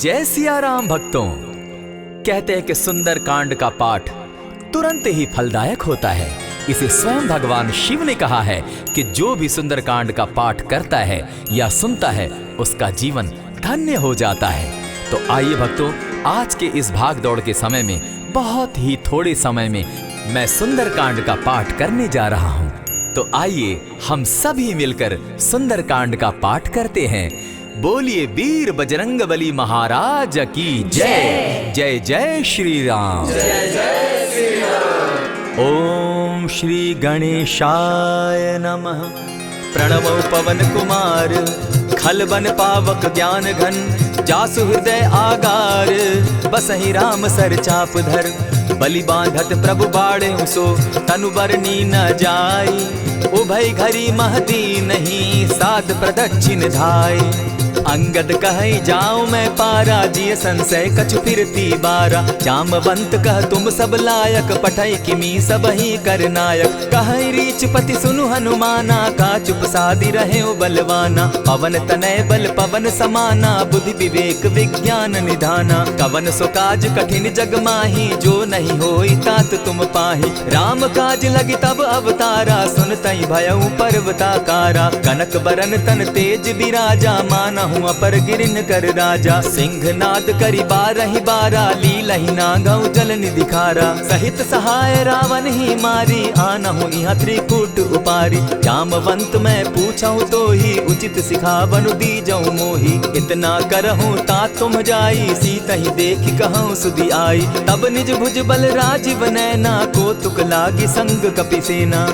जय सिया राम भक्तों। कहते हैं कि सुंदर कांड का पाठ तुरंत ही फलदायक होता है। इसे स्वयं भगवान शिव ने कहा है कि जो भी सुंदर कांड का पाठ करता है या सुनता है उसका जीवन धन्य हो जाता है। तो आइए भक्तों, आज के इस भाग दौड़ के समय में बहुत ही थोड़े समय में मैं सुंदर कांड का पाठ करने जा रहा हूँ। तो आइए हम सभी मिलकर सुंदर कांड का पाठ करते हैं। बोलिए वीर बजरंगबली महाराज की जय। जय जय श्री राम। जय जय श्री राम। ओम श्री गणेशाय नमः। प्रणवो पवन कुमार खलबन पावक ज्ञान घन, जासु हृदय आगार बसहि राम सर चाप धर। बलि बांधत प्रभु बाढ़े सो तनु बरनी न जाई, उभय घरी महदी नहीं साध प्रदक्षिण धाई। अंगद कहे जाऊं मैं पारा, जिय संशय कछु फिरती बारा। जामवंत कह तुम सब लायक, पठै किमी सब ही कर नायक। कहे रीच पति सुनु हनुमाना, का चुप सादी रहे बलवाना। पवन तनय बल पवन समाना, बुद्धि विवेक विज्ञान निधाना। कवन सो काज कठिन जग माही, जो नहीं होई तात तुम पाही। राम काज लगी तब अवतारा, सुनतई भयउ पर्वताकारा। कनक बरन तन तेज बिराजा, माना अपर गिरिन कर राजा। सिंह नाद करी बारहि बारा, लीलहि नागौ जल निधि खारा। सहित सहाय रावण ही मारी, आनहु इहाँ त्रिकूट उपारी। जामवंत मैं पूछऊं तो ही, उचित सिखावनु दीजऊं मोही। इतना करहूं ता तुम जाई, सीतहि देखि कहूं सुधि आई। तब निज भुज बल राजीव नैना, कौतुक लागी संग कपिसेना।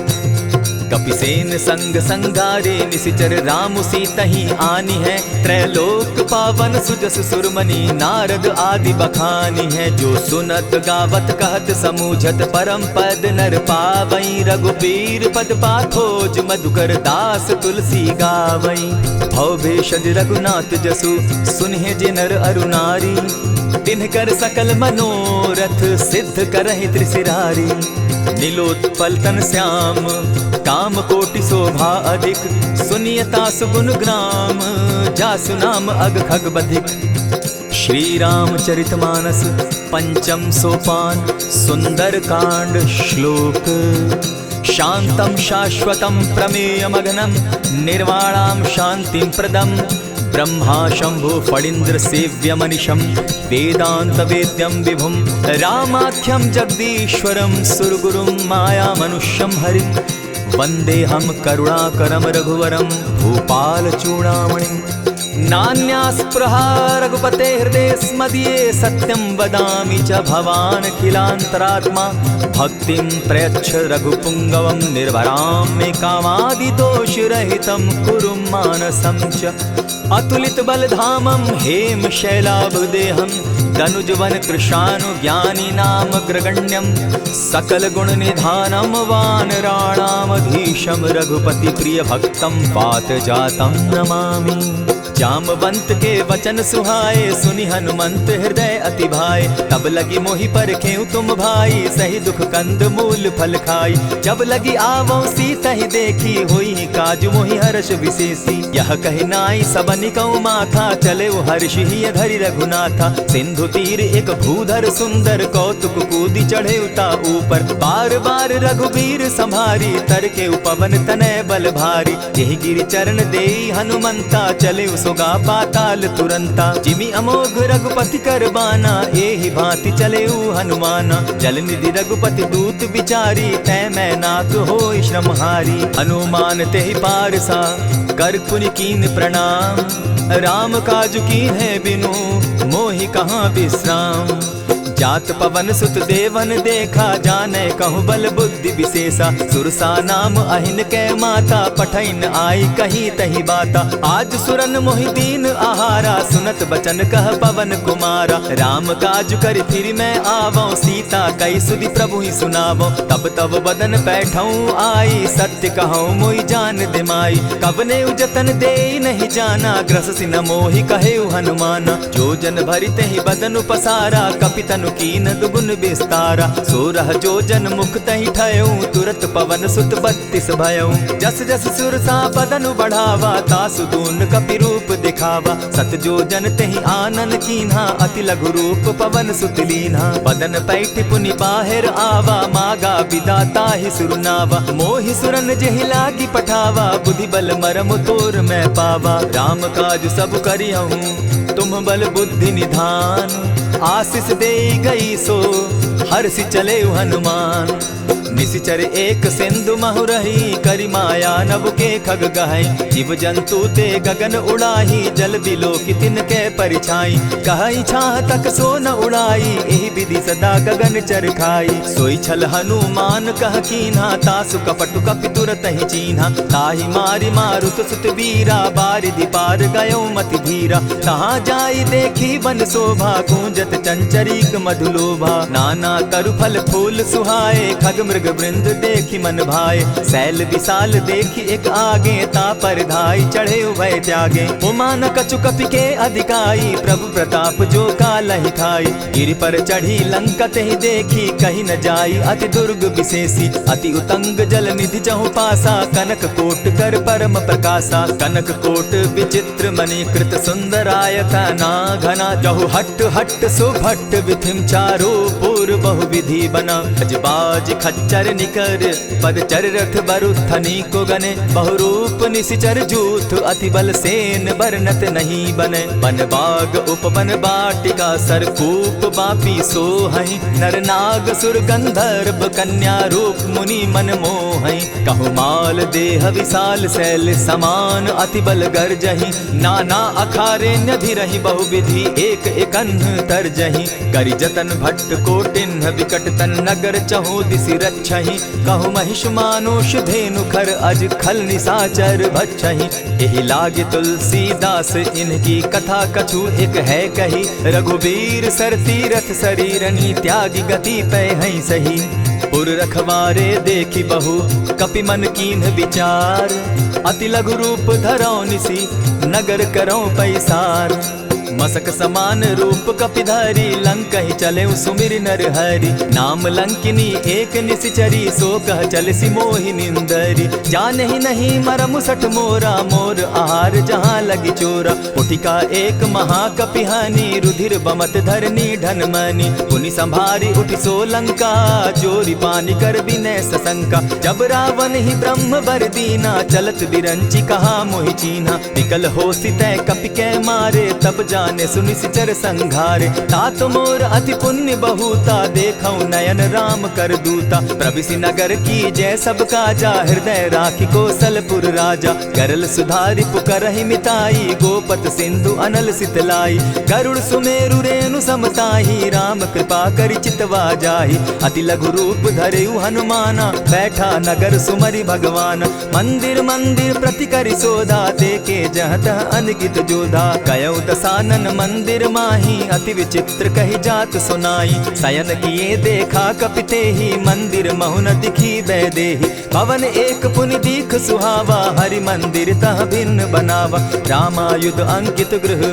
कपिसेन संग संगारे, निशिचर राम सीतहि आनी है। त्रैलोक पावन सुजस सुरमणि, नारद आदि बखानी है। जो सुनत गावत कहत समूझत, परम पद नर पावई। रघुबीर पद पाखोज, मधुकर दास तुलसी गावई। भव भेषज रघुनाथ जसु, सुनहि जे नर अरु नारी। तिनकर सकल मनोरथ, सिद्ध करहि त्रिशिरारी। नीलोत्पल तन श्याम, काम कोटि शोभा अधिक। सुनियता सुगुन ग्राम, जासु नाम अग खग बधिक। श्री रामचरित मानस पंचम सोपान, सुंदर कांड श्लोक। शांतम शाश्वतम प्रमेयमग्नं, निर्वाणां शांतिं प्रदम्। ब्रह्मा शंभु फणीन्द्र सेव्य मनिशं, वेदांत वेद्यं विभुं। रामाख्यं जगदीश्वरं, सुरगुरुं माया मनुष्यं हरिं। वंदेहं करुणाकरं रघुवरं, भूपाल चूड़ामणिं। नान्यास्पृहा रघुपते हृदये स्मदीये, सत्यं वदामि च भवान् खिलान्तरात्मा। भक्तिं प्रयच्छ रघुपुङ्गवं, निर्भरां मे कामादिदोषरहितं कुरु मानसं च। अतुलित बलधामं हेम शैलाभदेहं, दनुजवन कृशानु ज्ञानी नामग्रगण्यं। सकल गुण निधानं वानराणामधीशं, रघुपति प्रिय भक्तं पात जातं नमामि। जामवंत के वचन सुहाए, सुनि हनुमंत हृदय अति भाए। तब लगी मोहि परखेउ तुम भाई, सही दुख कंद मूल फल खाई। जब लगी आवो सीतहि देखी, होई काज मोहि हर्ष विशेषी। यह कहि नाई सबनि कौ माथा, चले हर्षि हिय धरि रघुनाथा। सिंधु तीर एक भूधर सुंदर, कौतुक कूदी चढ़े उता ऊपर। बार बार रघुबीर संभारी, तर के उपवन तनय बल भारी। यही गिरि चरण देई हनुमंता, चले सोगा पाताल तुरंता। जिमि अमोघ रघुपति कर बाना, एहि भांति चले हनुमाना। जल निधि रघुपति दूत विचारी, तै मैं नाथ होई श्रमहारी। हनुमान तेहि पारसा, कर पुनि कीन प्रणाम। राम काज कीन है बिनु, मोहि कहाँ विश्राम। जात पवन सुत देवन देखा, जाने कहूँ बल बुद्धि विशेषा। सुरसा नाम अहिन कै माता, पठैन आई कहीं तही बाता। आज सुरन मोहि दीन आहारा, सुनत बचन कह पवन कुमारा। राम काज कर फिर मैं आवऊं, सीता कई सुधि प्रभु ही सुनावो। तब तब बदन बैठऊं आई, सत्य कहूँ मोहि जान दिमाई। कबने उजतन दे नहीं जाना, ग्रस सिन मोहि कहे हनुमाना। जो जन भरित ही बदन पसारा, कपितन धनु कीन दुगुन विस्तारा। 16 जोजन मुख तहि ठयऊ, तुरत पवन सुत 32 भयऊ। जस जस सुरसा बदनु बढ़ावा, तासु दून कपि रूप दिखावा। 7 जोजन तेहि आनन कीन्हा, अति लघु रूप पवन सुत लीन्हा। बदन पैठ पुनि बाहिर आवा, मागा बिदा ताहि सुरनावा। मोहि सुरन जेहि लागी पठावा, बुद्धि बल मरम तोर मैं पावा। राम काज सब करियहूँ, तुम बल बुद्धि निधान। आशीष दे गई सो हर्षि चले हनुमान। निशिचर एक सिंधु महु रही, करि माया नभ के खग गहई। जीव जंतु ते गगन उड़ाही, जल बिलो की तिनके परिछाई। कहई छाह तक सो न उड़ाई, एहि विधि सदा गगन चर खाई। सोई छल हनुमान कह कीन्हा, तासु कपटु कपि तुरत ही चीन्हा। ताहि मारि मारुत सुत वीरा, बारिधि पार गयो मति धीरा। तहाँ जाई देखी वन शोभा, गूंजत चंचरीक मधुलोभा। नाना तरु फल फूल सुहाए, खग मृग वृंद देखी मन भाए। सैल विशाल देखी एक आगे, ता पर धाई चढ़े उभय त्यागे। उमान कछु कपि के अधिकाई, प्रभु प्रताप जो कालहि खाई। गिरि पर चढ़ी लंका तेहि देखी, कही न जाई अति दुर्ग विशेषी। अति उतंग जल निधि चहु पासा, कनक कोट कर परम प्रकाशा। कनक कोट विचित्र मणि कृत सुंदरायता ना घना। जहु हट हट सुभट विधिम चारो पूर बहु विधि बना। बाज खच्चर निकर पद चर रथ बरुथनी को गने। बहुरूप निशिचर जूथ, अति बल सेन बरनत नहीं बने। बन बाग उपवन बाटिका, सरकूप बापी सोहई। नर नाग सुर गंधर्व कन्या, रूप मुनि मन मोहई। कहु माल देह विशाल शैल समान, अति बल गर्जही। नाना अखारे नधिरहि बहुविधि, एक एकन्ह तरजही। करि जतन भट्ट कोटिन्ह विकट तन नगर, चहु दिसि रक्षहि। कहु महिष मानुष धेनु खर, अज खल निशाचर भक्षहि। एहि लागे तुलसीदास इनकी कथा, कछु एक है कही। रघुबीर सर तीरथ शरीरनी, त्यागी गति पै हई सही। पुर रखवारे देखी बहु, कपि मन कीन्ह विचार। अति लघु रूप धरौ निसी, नगर करौ पैसार। मसक समान रूप कपिधारी, लंकहि चले सुमिर नर हरि। नाम लंकिनी एक निशिचरी, सो कह चल सी मोहि निंदरी। जानहि नहीं मरम सठ मोरा, मोर आहार जहाँ लगी चोरा। उठिका एक महाकपिहानी, रुधिर बमत धरनी ढन मनी। पुनि संभारी उठि सो लंका, जोरी पानी कर बिनै सशंका। जब रावण ही ब्रह्म बर दीना, चलत बिरंची कहा मोहि चीन्हा। निकल होसी तै कपि कै मारे, तब जाने सुनिशिचर संघारे। तात मोर अति पुण्य बहुता, देखऊं नयन राम कर दूता। प्रविशि नगर की जय सब काजा, हृदय राखी कौशलपुर राजा। गरल सुधारि पुकरहि मिताई, गोपत सिंधु अनल सितलाई। गरुड़ सुमेरु रेणु समताही, राम कृपा करि चितवा जाहि। अति लघु रूप धरेउ हनुमाना, बैठा नगर सुमरि भगवान। मंदिर मंदिर प्रति करि सोधा, देखे जहत अनगित जोधा। कयौ दसानन मंदिर माही, अति विचित्र कही जात सुनाई। शयन किए देखा कपिते ही, मंदिर महु न दिखी वैदेही। भवन एक पुनि दीख सुहावा, हरि मंदिर तह भिन्न बनावा। रामायुध अंकित गृह,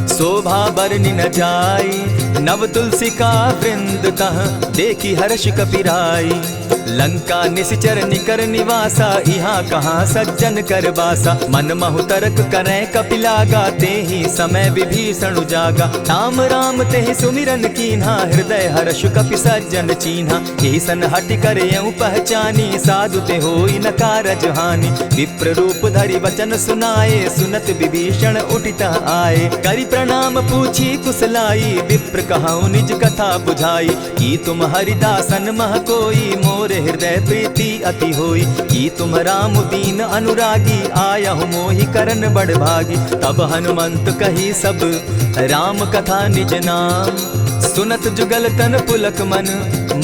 शोभा बरनि न जाई। नव तुलसी का वृंद तह, देखी हर्ष कपिराई। लंका निशिचर निकर निवासा, यहाँ कहाँ सज्जन कर बासा। मन महु तरक करै कपिलागा, तेहि समय विभीषण जागा। राम राम तेहि सुमिरन कीन्हा, हृदय हर्ष कपि सज्जन चीन्हा। एहि सन हटि कर यूं पहचानी, साधु ते होई न कारज हानि। विप्र रूप धरि वचन सुनाए, सुनत विभीषण उठितः आए। करि प्रणाम पूछी कुशलाई, विप्र कहऊँ निज कथा बुझाई। की तुम हरिदासन मह कोई, मोर हृदय प्रीति अति होई। की तुम राम दीन अनुरागी, आयहु मोहि करन बड़ भागी। तब हनुमंत कही सब राम कथा निज नाम। सुनत जुगल तन पुलक मन,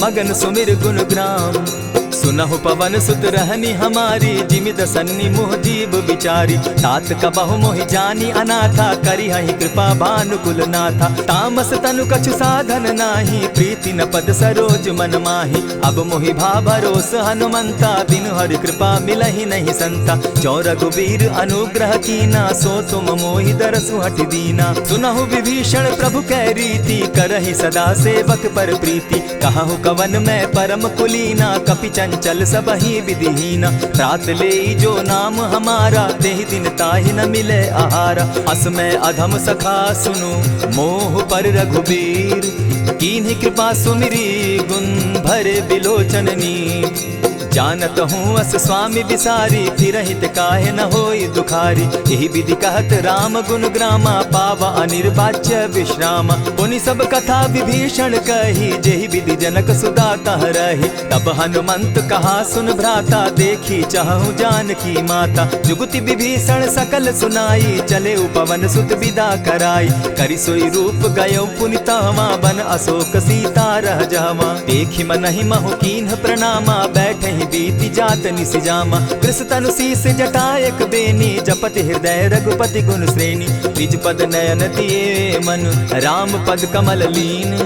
मगन सुमिर गुण ग्राम। सुनहु पवन सुत रहनी हमारी, जिमित सन्नी मुह जीव बिचारी। तात कबहु मोहि जानी अनाथा, करी हहि कृपा भानुकुल नाथा। तामस तनु कछु साधन नाही, प्रीति न पद सरोज मन माही। अब मोहि भा भरोस हनुमंता, बिनु हरि कृपा मिलहि नहीं संता। जो रघुबीर अनुग्रह कीना, सो तुम मोहि दरसु हठि दीना। सुनहु विभीषण प्रभु कै रीति, करहि सदा सेवक पर प्रीति। कहु कवन मैं परम कुलीना, कपि चंचल सबहि विधिहीना। त्रात लेई जो नाम हमारा, तेहि दिन ताहि न मिले आहारा। अस मैं अधम सखा सुनु, मोह पर रघुबीर। कीन्हि कृपा सुमिरी, गुण भरे बिलोचन नीर। जानत हूँ अस स्वामी बिसारी, फिरहित काहे न होई दुखारी। यही विधि कहत राम गुण ग्रामा, पावा अनिर्वाच्य विश्रामा। पुनि सब कथा विभीषण कही, जेहि विधि जनक सुदा कह रही। तब हनुमंत कहा सुन भ्राता, देखी चाहूँ जानकी माता। जुगति विभीषण सकल सुनाई, चले पवन सुत विदा कराई। करि सोई रूप गयो पुनि तहवा, बन अशोक सीता रह जावा। देखि मनहि महु कीन्ह प्रणामा, बैठहि बीति जात निसिजामा। कृष तनु शीस जटायक बेनी, जपति हृदय रघुपति गुण श्रेणी। निज पद नयन दिए मन, राम पद कमल लीन।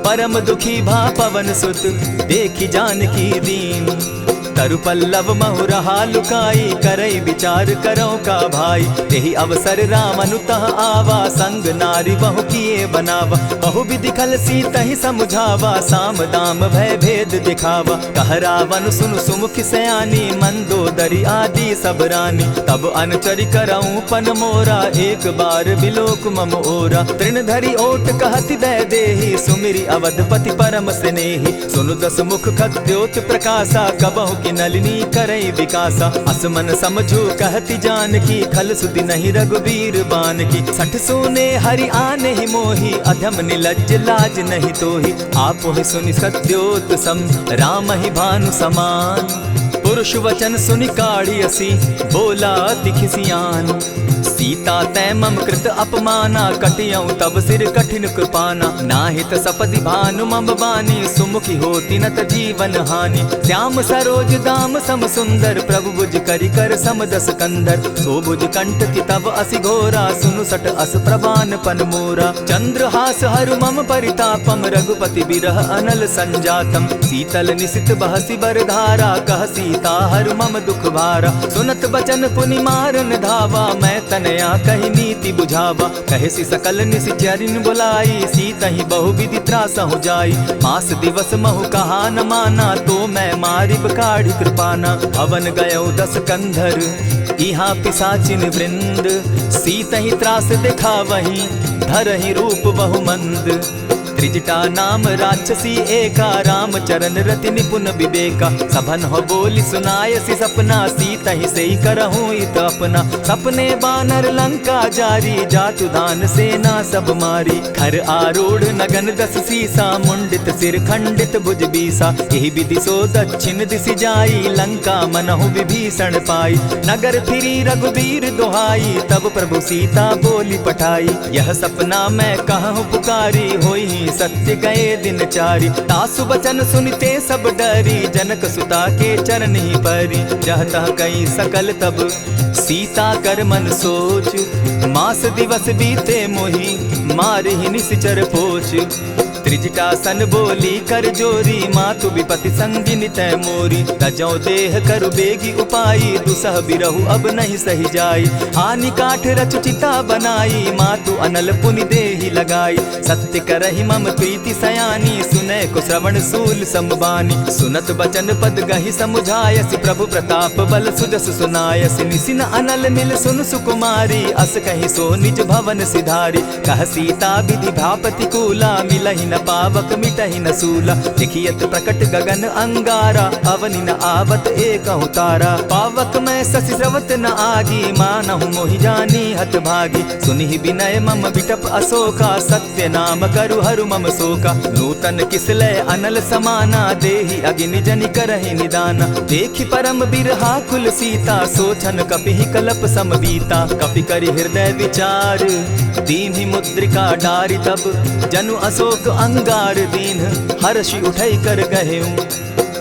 परम दुखी भा पवन सुत, देखि जानकी दीन। तरु पल्लव महु रहा लुकाई, करई विचार करो का भाई। यही अवसर राम अनुतः आवा, संग नारी बहु किए बनावा। बहु विधि खल सीतहि समुझावा, साम दाम भय भेद दिखावा। कह रावण सुन सुमुखि सयानी, मंदोदरी आदि सब रानी। तब अनुचरि करऊं पन मोरा, एक बार बिलोक मम ओरा। तृण धरि ओट कहति दय देहि, सुमिरि अवधपति परम स्नेही। सुनु दस मुख खद्योत प्रकाशा, कबहु नलिनी करई विकासा। असमन समझो कहति जानकी, खल सुधि नहीं रघुबीर बान की। सठ सोने हरि आने ही मोही, अधम निलज्ज लाज नहीं तोही। आपो ही सुनि सत्योत सम, राम ही भानु समान। पुरुष वचन सुनि काढ़ी असी, बोला अति खिसियान। सीता तै मम कृत अपमाना, कटियऊं तब सिर कठिन कृपाना। नाहित सपदि भानु मम बानी, सुमुखी होती नत जीवन हानि। श्याम सरोज दाम सम सुंदर, प्रभु बुझ करि कर सम दस कंधर। सो बुझ कंठ की तब असि घोरा, सुनु सट अस प्रवान पन मोरा। चंद्रहास हरु मम परितापम, रघुपति बिरह अनल संजातम। शीतल निसित बहसी बरधारा, कह सीता हरु मम दुख भारा। सुनत बचन पुनि मारन धावा, मैं तनया कही नीति बुझावा। कहे सकल निश्चरिन बुलाई, सीतहि बहु विधि त्रास हो जाई। मास दिवस महु कहा न माना, तो मैं मारिब काढ़ी कृपाना। भवन गयो 10 कंधर, इहाँ पिशाचिन वृंद। सीतहि त्रास दिखावहि, धरहि रूप बहु मंद। त्रिजटा नाम राक्षसी एका, राम चरण रति निपुण विवेका। सभन हो बोली सुनायसी सपना, सीतहि सेई करहूँ इत अपना। सपने बानर लंका जारी, जातु दान सेना सब मारी। खर आरूढ़ नगन 10 सीसा, मुंडित सिर खंडित भुज बीसा। यही विधि सो दक्षिण दिशि जाई, लंका मनहु विभीषण पाई। नगर फिरी रघुबीर दुहाई, तब प्रभु सीता बोली पठाई। यह सपना मैं कहूँ पुकारी, होई सत्य गए दिन चारी। तासु बचन सुनते सब डरी, जनक सुता के चरण ही परी। जहता कई सकल तब सीता कर मन सोच, मास दिवस बीते मोही, मारे ही निश्चर पोच। त्रिजटा सन बोली कर जोरी, मातु विपति संगिनी तै मोरी। तजौ देह करु बेगी उपाई, दुसह बिरहु अब नहीं सही जाई। हानि काठ रचु चिता बनाई, मातु अनल पुनि देहि लगाई। सत्य करहि मम प्रीति सयानी, सुनै को श्रवण सूल संबानी। सुनत बचन पद गहि समुझायसि, प्रभु प्रताप बल सुजस सुनायसि। निसिन अनल मिल सुन सुकुमारी, अस कहि सो निज भवन सिधारी। कह सीता विधि भापति कूला, मिलहि न पावक मिटहि न सूला। लिखियत प्रकट गगन अंगारा, अवनि न आवत एकहु तारा। पावक मैं शशि स्रवत न आगी, मानहु मोहि जानी हत भागी। सुनिहि विनय मम बिटप अशोका, सत्य नाम करु हरु मम शोका। नूतन किसलय अनल समाना, देहि अगिनि जनि करहि निदाना। देखि परम बिरहा कुल सीता, सोचन कपिहि कलप सम बीता। कपि करि हृदय विचार, दीन्हि मुद्रिका डारि। तब जनु अशोक अंगार दीन, हर्षि उठै कर गहेऊ।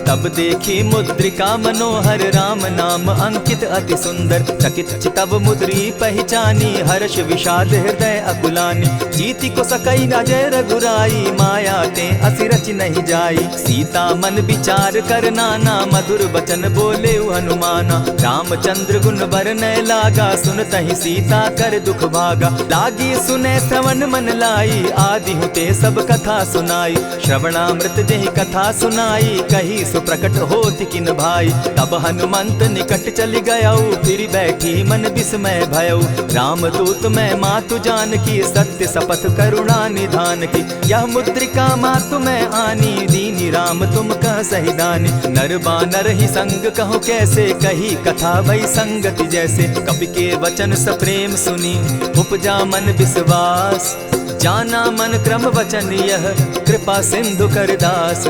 तब देखी मुद्रिका मनोहर राम नाम अंकित अति सुंदर। चकित चितव मुद्री पहचानी हर्ष विषाद हृदय अकुलानी। जीति को सकई अजय रघुराई माया ते असि रचि नहीं जाई। सीता मन विचार कर नाना मधुर बचन बोले हनुमाना। रामचंद्र गुण बरनय लागा सुनतहि सीता कर दुख भागा। लागी सुने श्रवण मन लाई आदि हुते सब कथा सुनाई। श्रवणामृत जेहि कथा सुनाई कही सुप्रकट होति किन भाई। तब हनुमंत निकट चली गयऊ फिर बैठी मन विस्मय भयऊ। रामदूत मैं मातु जान की सत्य शपथ करुणा निधान की। यह मुद्रिका मातु मैं आनी दीनी राम तुम कह सही दानी। नर बानर ही संग कहो कैसे कही कथा भई संगति जैसे। कपि के वचन सप्रेम सुनी उपजा मन विश्वास। जाना मन क्रम वचन यह कृपा सिंधु कर दास।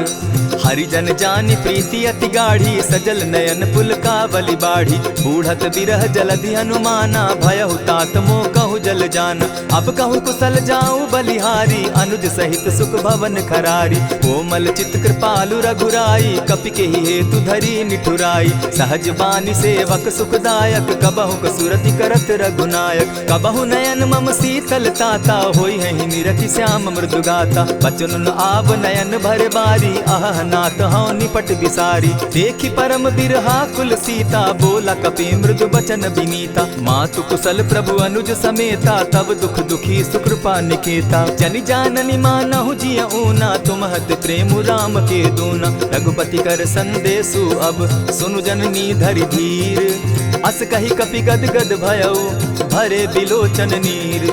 हरिजन जानी प्रीति अति गाढ़ी सजल नयन पुलकावली बाढ़ी। बूढ़त बिरह जलधि हनुमाना भयहु तात मोह कहु जल जाना। अब कहु कुशल जाऊं बलिहारी अनुज सहित सुख भवन खरारी। कोमल चित कृपालु रघुराई कपि के ही हेतु धरी निठुराई। सहज बानी सेवक सुखदायक कबहु कसुरति करत रघुनायक। कबहु नयन मम शीतल ताता होई है निरखि श्याम मृदु गाता। बचन आब नयन भर बारी आह नाथ हौ निपट बिसारी। देखी परम बिरहा कुल सीता बोला कपि मृदु बचन विनीता। मातु कुशल प्रभु अनुज समेता तब दुख दुखी सुकृपा निकेता। जनि जाननी मानहु जिय ऊना तुमहत प्रेम राम के दूना। रघुपति कर संदेशु अब सुनु जननी धरि धीर। अस कही कपि गद गद भयऊ भरे बिलोचन नीर।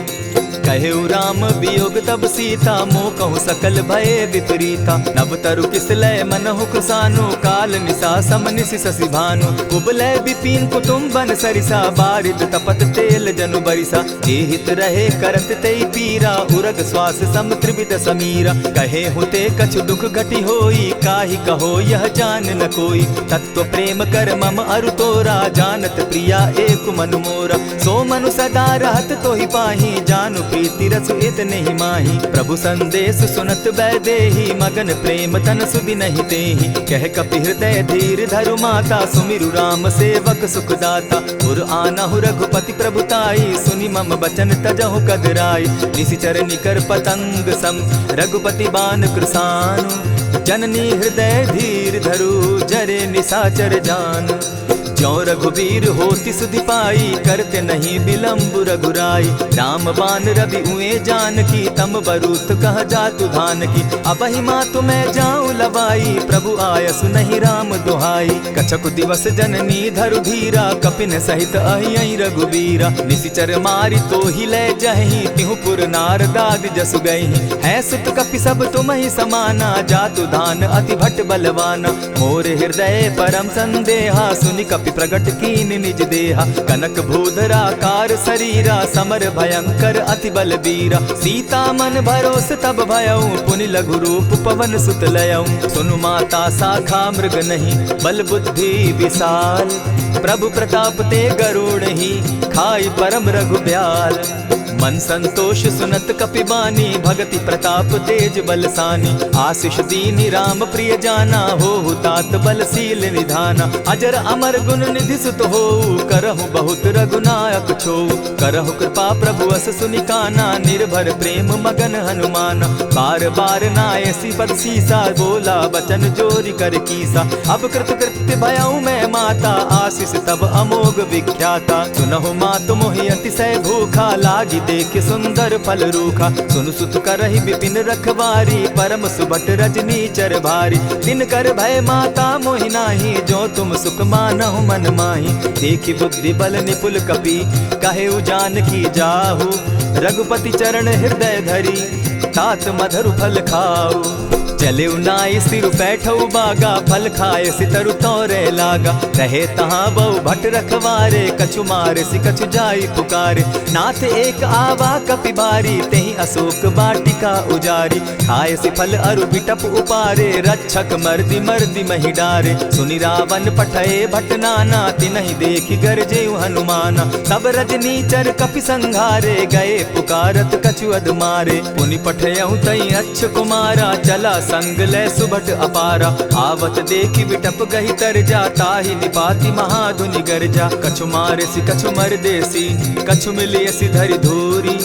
कहेउ राम वियोग तब सीता मोह कहूँ सकल भये विपरीता। नव तरु किस लय मनहु कृसानु काल निशा समनिशि शशि भानु। कुबलय विपिन कुटुम्बन सरिसा बारिद तपत तेल जनु बरिसा। जे हित रहे करत तेई पीरा उरग श्वास सम त्रिविध समीरा। कहे हुते कछु दुख घटी होई काहि कहो यह जान न कोई। तत्व प्रेम कर मम अरु तोरा जानत प्रिया एक मनु मोरा। सो मनु सदा रहत तोहि पाही जानु प्रीति रसु इतने ही माही। प्रभु संदेश सुनत बैदेही मगन प्रेम तन सुधि नहीं तेहि। कह कपि हृदय धीर धरु माता सुमिरु राम सेवक सुखदाता। उर आनहु रघुपति प्रभुताई सुनि मम बचन तजहु कदराई। निशिचर निकर पतंग सम रघुपति बान कृसानु। जननी हृदय धीर धरु जरे निशाचर जान। ज्यों रघुवीर होति सुधि पाई करते नहीं विलम्ब रघुराई। राम बान रवि उए जान की तम बरूत कह जातु धान की। अबहि मातु मैं जाऊं लवाई प्रभु आयसु नहीं राम दुहाई। कछक दिवस जननी धरु धीरा कपिन सहित अहियहि रघुवीरा। निशिचर मारी तो ही ले जहि तिहु पुर नार दाग जसु गई। है सुत कपि सब तुम ही समाना जातु धान अति भट बलवाना। मोर हृदय परम संदेहा सुनि कपि प्रगट कीन निज देहा। कनक भूधराकार शरीरा समर भयंकर अति बलबीरा। सीता मन भरोस तब भयऊ पुनि लघु रूप पवन सुत लयऊ। सुनु माता शाखा मृग नहीं बल बुद्धि विशाल। प्रभु प्रताप ते गरुड़ ही खाई परम रघु ब्याल। मन संतोष सुनत कपि बानी भगति प्रताप तेज बलसानी। आशीष दीनी राम प्रिय जाना हो तात बलशील निधाना। अजर अमर गुण निधि सुत हो करहु बहुत रघुनायक छो। करहु कृपा प्रभु अस सुनि काना निर्भर प्रेम मगन हनुमाना। बार बार नायसी पद सीसा बोला बचन जोरी कर कीसा। अब कृत कृत्य भयऊ मैं माता आशीष तब अमोघ विख्याता। सुनहु मातु मोहि अतिशय भूखा लागी देख सुंदर फल रूखा। सुन सुत करहि विपिन रखवारी परम सुबट रजनी चर भारी। दिन कर भय माता मोहि नाही जो तुम सुख मानहु मन माही। देखि बुद्धि बल निपुल कपि कहेउ जानकी जाहु। रघुपति चरण हृदय धरी तात मधुर फल खाऊ। चले नाई सिर बैठऊ बागा फल खाए सितरु तोरे लागा। रहे तहाँ बहु भट रखवारे कछु मारे सि कछु जाई पुकारे। नाथ एक आवा कपि बारी तेहि अशोक बाटिका उजारी। खाए सि फल अरु बिटप उपारे रक्षक मर्दि मर्दि महि डारे। सुनि रावण पठये भट नाना तिनहि देखि गरजेउ हनुमाना। तब रजनीचर कपि संघारे गए पुकारत कछु अध मारे। पुनि पठयउ तई अच्छ कुमारा चला संग ले सुभट अपारा। आवत देखी बिटप गही तर जा, ताहि निपाति महाधुनि गर्जा। कछु मारेसी कछु मर देसी, कछु मिलियसी धरि धूरी।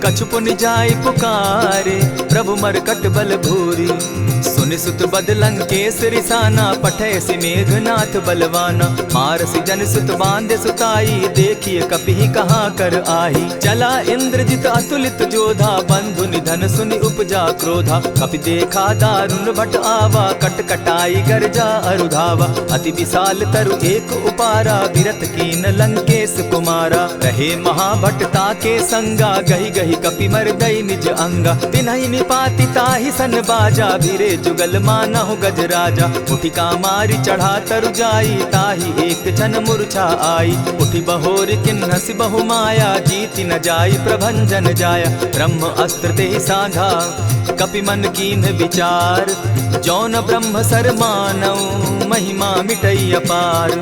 कछु पुनि जाय पुकारे, प्रभु मरकट बल भूरी। सुनि सुत बद लंकेश रिसाना, पठैसी मेघनाथ बलवाना। मारसी जन सुत बांधे सुताई, देखिए कपि कहाँ कर आही। चला इंद्रजित अतुलित जोधा, बंधु निधन सुनि उपजा क्रोधा। कपि देखा दारुण भट आवा, कट कटाई गर्जा अरुधावा। अति विशाल तरु एक उपारा, विरत कीन लंकेश कुमारा। रहे महाभटता के संगा, गही गही कपि मर्दई निज अंगा। तिन्हि निपाति ताहि सन बाजा, भीरे जुगल मानहु गजराजा। उठिका मारी चढ़ा तरु जाई, ताहि एक क्षण मूर्छा आई। उठि बहोर किन्हसि बहु माया, जीति न जाई प्रभंजन जाया। ब्रह्म अस्त्र तेहि साधा, कपि मन कीन्ह विचार। जौन ब्रह्म सर मानऊ, महिमा मिटई अपार।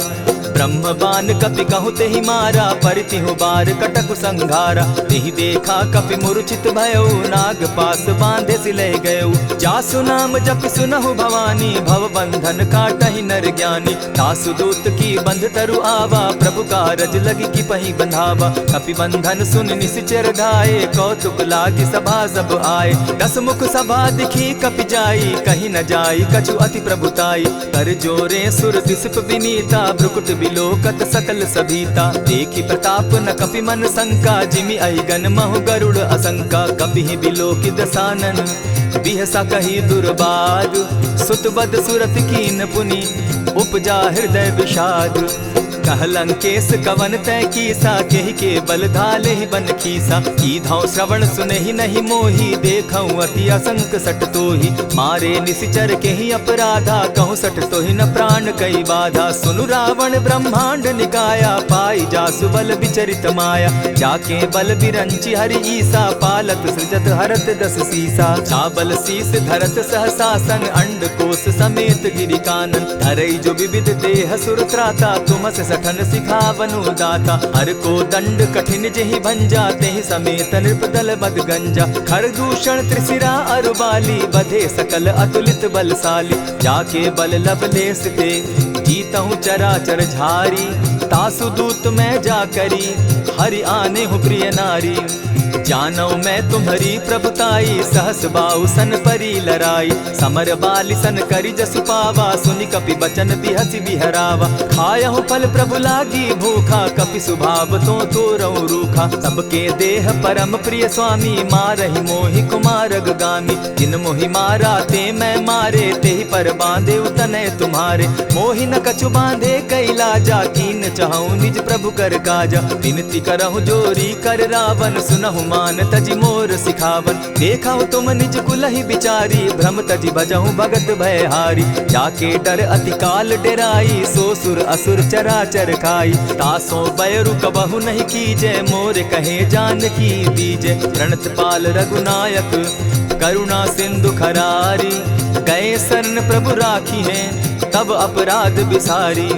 ब्रह्म बान कपि कहु तेहि मारा, परितिहु बार कटकु संघारा। तेहि देखा कपि मूर्छित भयउ, नाग पास बांधे सिले गयउ। जासु नाम जपि सुनहु भवानी, भव बंधन काटहि नर ज्ञानी। तासु दूत की बंध तरु आवा, प्रभु कारज लगी की पहि बंधावा। कपि बंधन सुन निसिचर धाये, कौतुक लागी सभा सब आए। दस मुख सभा दिखी कपि जाई, कहीं न जाई कछु अति प्रभुताई। कर जोरे सुर दिसप विनीता, भ्रुकुट बिलोकत सकल सभीता। देखी प्रताप न कपि मन शंका, जिमि अहिगन महु गरुड़ असंका। कपि बिलोकि दसानन, बिहसा कही दुर्बाद। सुत बद सुरत कीन पुनि, उपजा हृदय विषाद। कह लंकेश कवन तय कीसा, केहि के बल धाले ही बन खीसा। कीधौ श्रवण सुनहि नहीं मोही, देखऊं अति असंक सट तोही। मारे निसिचर केहि अपराधा, कहूँ सट तोहि न प्राण कई बाधा। सुनु रावण ब्रह्मांड निकाया, पाई जासु बल विचरित माया। जाके बल बिरंचि हरि ईसा, पालत सृजत हरत दस सीसा। चाबल शीस धरत सहसासन, अंड कोश समेत गिरि कानन। धरई जो विविध देह सुर त्राता, तुमस सठन सिखावनु दाता। हर को दंड कठिन जेहि भंजा, तेहि समेत नृपदल बद गंजा। खरदूषण त्रिशिरा अरुबाली, बधे सकल अतुलित बलशाली। जाके बल लवलेस ते, जीतहु चराचर झारी। तासु दूत मैं जा करी, हरि आने हूँ प्रिय नारी। जानौ मैं तुम्हारी प्रभुताई, सहस बाहु सन परी लराई। समर बाली सन करि जसु पावा, सुनि कपि बचन बिहसि बिहरावा। खायहु फल प्रभु लागी भूखा, कपि सुभाव तो तोरऊ रूखा। सबके देह परम प्रिय स्वामी, मारहि मोहि कुमारग गामी। जिन मोहि मारा ते मैं मारे, तेहि पर बांधे उतने तुम्हारे। मोहि न कछु बांधे कैलाजा, कीन चाहूं निज प्रभु कर काजा। विनती करहु जोरी कर रावण, सुनहु मान तजि मोर सिखावन। देखा तुम निज कुलहि बिचारी, भ्रम तजि भजहु भगत भयहारी। जाके डर अति काल डेराई, सो सुर असुर चराचर खाई। तासो बैरु कबहु नहीं कीजे, मोर कहे जानकी दीजे। प्रणत पाल रघुनायक, करुणा सिंधु खरारी। गए शरण प्रभु राखी हैं, तब अपराध बिसारी।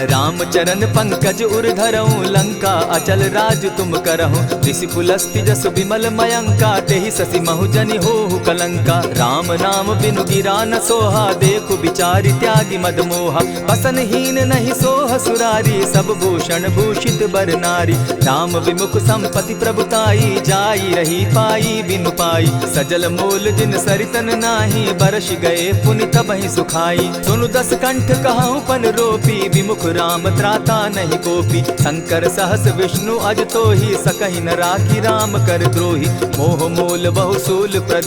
राम चरण पंकज उर धरऊं, लंका अचल राज तुम करहूं। ऋषि पुलस्ति जसु विमल मयंका, तेहि ससि महु जनि होहु कलंका। राम नाम बिनु गिरा न सोहा, देखु बिचारी त्यागी मद मोहा। बसनहीन नहीं सोह सुरारी, सब भूषण भूषित बर नारी। राम विमुख संपति प्रभुताई, जाई रही पाई बिनु पाई। सजल मोल जिन सरितन नाही, बरस गए पुनि तबहि सुखाई। सुनु दस कंठ कहूँ पन रोपी, विमुख राम त्राता नहीं कोपी। शंकर सहस विष्णु अज तोहि, सकहि न राखी राम कर द्रोही। मोह मूल बहु सूल प्रद,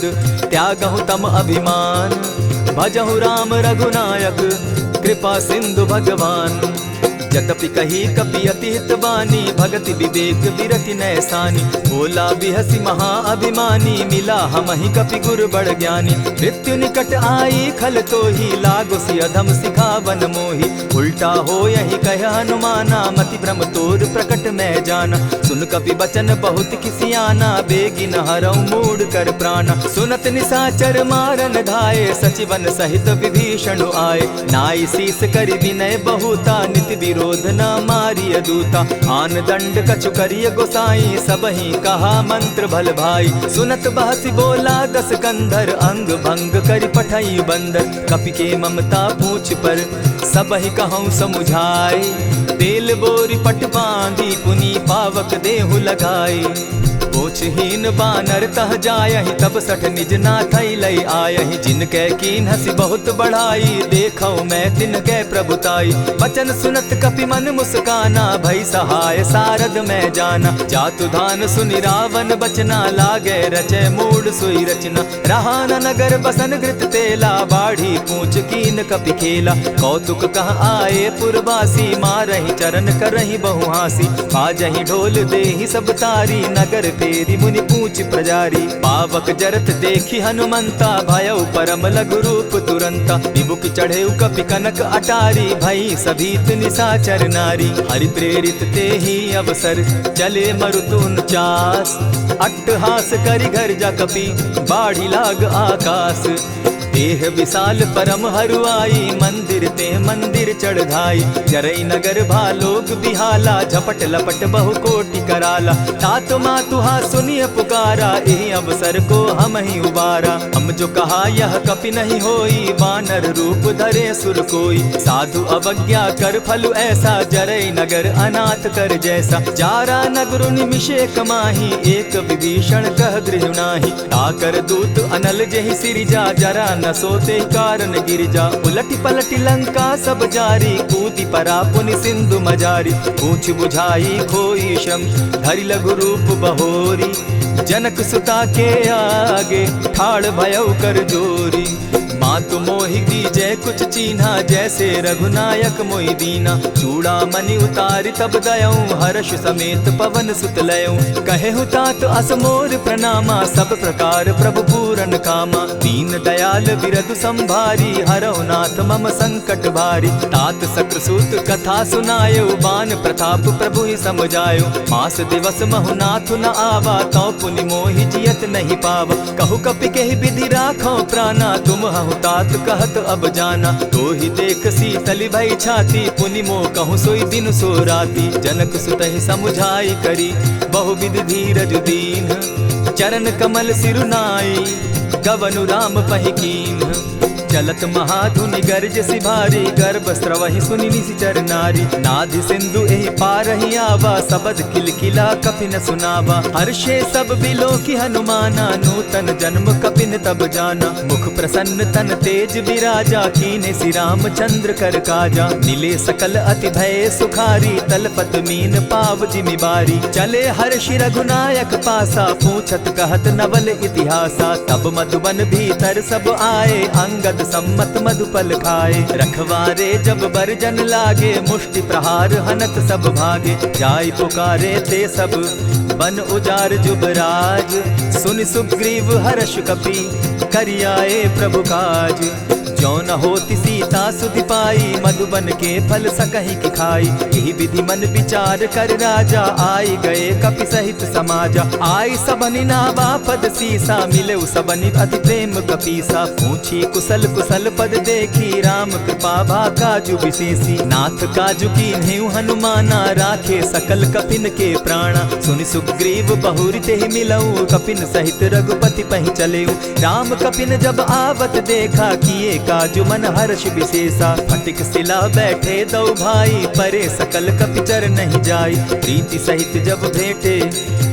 त्यागहु तम अभिमान। भजहु राम रघुनायक, कृपा सिंधु भगवान। जतपि कही कपि अति हितवानी, भगति विवेक विरति नैसानी। बोला बिहसि महा अभिमानी, मिला हमहि कपि गुर बड़ ज्ञानी। मृत्यु निकट आई खल तोहि, लागो सि अधम सिखावन मोहि। उल्टा हो यही कह हनुमाना, मति भ्रम तोर प्रकट मैं जाना। सुन कपि बचन बहुत किसियाना, बेगी न हरऊ मूड कर प्राणा। सुनत निसाचर मारन धाये, सचिवन सहित विभीषण आए। नाई शीस करि विनय बहुता, नित विरोध न मारिय दूता। आन दंड कछु करिय गोसाई, सबहि कहा मंत्र भल भाई। सुनत बहसी बोला दस कंधर, अंग भंग करि पठई बंदर। कपि के ममता पूछ पर, सबहि कहूँ समुझाए। तेल बोरी पट बांधी, पुनि पावक देहु लगाई। पोछहीन बानर तह जायहि, तब सठ निज नाथै लई आयहि। जिनकै कीन हसी बहुत बढ़ाई, देखौ मैं तिनकै प्रभुताई। बचन सुनत कपि मन मुस्काना, भई सहाय सारद मैं जाना। जातु धान सुनि रावण बचना, लागे रचय मूड सोई रचना। रहा न नगर बसन घृत तेला, बाढ़ी पूछ कीन कपि खेला। कौतुक कह आए पुरवासी, मारहि चरण करहि बहु हासी। बाजहि ढोल देहि सब तारी, नगर तेरी मुनि पूछ प्रजारी। पावक जरत देखी हनुमंता, भयउ परम लघु रूप तुरंता। विमुख चढ़े कपि कनक अटारी, भई सभीत निशाचर नारी। हरि प्रेरित ते ही अवसर, चले मरुतुन चास। अट्टहास करि घर जा कपि, बाढ़ी लाग आकाश। देह विशाल परम हरुआई, मंदिर ते मंदिर चढ़ाई। जरई नगर भालोक बिहाला, झपट लपट बहु कोटि कराला। तात मातुहा सुनिय पुकारा, एहि अवसर को हम ही उबारा। हम जो कहा यह कपि नहीं होई, वानर रूप धरे सुर कोई। साधु अवज्ञा कर फल ऐसा, जरई नगर अनाथ कर जैसा। जारा नगर निमिषे कमाही, एक विभीषण कह गृह नाही। ताकर दूत अनल जहि सिरिजा, जरा न सोते कारण गिरजा। उलटी पलटी लंका सब जारी, कूदी परा पुनि सिंधु मजारी। पूछ बुझाई खोई श्रम, धरि लघु रूप बहोरी। जनक सुता के आगे, ठाड़ भयउ कर जोरी। मातु मोहि दीजै कुछ चीन्हा, जैसे रघुनायक मोहि दीना। चूड़ा मणि उतारि तब दयऊं, हर्ष समेत पवन सुत लयऊं। कहेहु तात असमोर प्रणामा, सब प्रकार प्रभु पूरन कामा। दीन दयाल बिरधु संभारी, हरौ नाथ मम संकट भारी। तात सक्रसूत कथा सुनायो, बान प्रताप प्रभु ही समझायो। मास दिवस महु नाथ न आवा, तौ पुनि मोहि जियत नहीं पावा। कहु कपि केहि विधि राखो प्राणा, तुम हहु तात कहत अब जाना। तो ही देख शीतली भई छाती, पुनि मो कहूँ सोई दिन सो राती। जनक सुतहि समुझाई करी, बहुविधि धीरज दीन। चरण कमल सिरुनाई, गवनु राम पहि कीन। चलत महाधुनि गर्ज सिभारी, गर्भ स्रवहि सुनि निशिचर नारी। नाधि सिंधु एहि पारहि आवा, सबद किलकिला कपि न सुनावा। हर्षे सब बिलोकि हनुमाना, नूतन जन्म कपि न तब जाना। मुख प्रसन्न तन तेज विराजा, कीने सि रामचंद्र कर काजा। मिले सकल अति भय सुखारी, तलपत मीन पाव जिमि बारी। चले हर्षि रघुनायक पासा, पूछत कहत नवल इतिहासा। तब मधुबन भीतर सब आए, अंगद सम्मत मधुपल खाए। रखवारे जब बरजन लागे, मुष्टि प्रहार हनत सब भागे। जाय पुकारे ते सब, बन उजार जुबराज। सुनि सुग्रीव हर्ष कपि, करियाए प्रभु काज। जो न होती सीता सुधि पाई, मधुबन के फल सकहि की खाई। यही विधि मन विचार कर राजा, आई गए कपि सहित समाजा। आई सबनि नावा पद सीसा, मिले सबनि अति प्रेम कपीसा। पूछी कुशल कुशल पद देखी, राम कृपा भा काजु विशेषी। नाथ काजु कीन्हेउ हनुमाना, राखे सकल कपिन के प्राणा। सुनि सुग्रीव बहुरि तेहि मिलऊ, कपिन सहित रघुपति पहि चलेऊ। राम कपिन जब आवत देखा, किए काजु मन हर्ष विशेषा। फटिक सिला बैठे दो भाई, परे सकल कपिचर नहीं जाई। प्रीति सहित जब भेटे,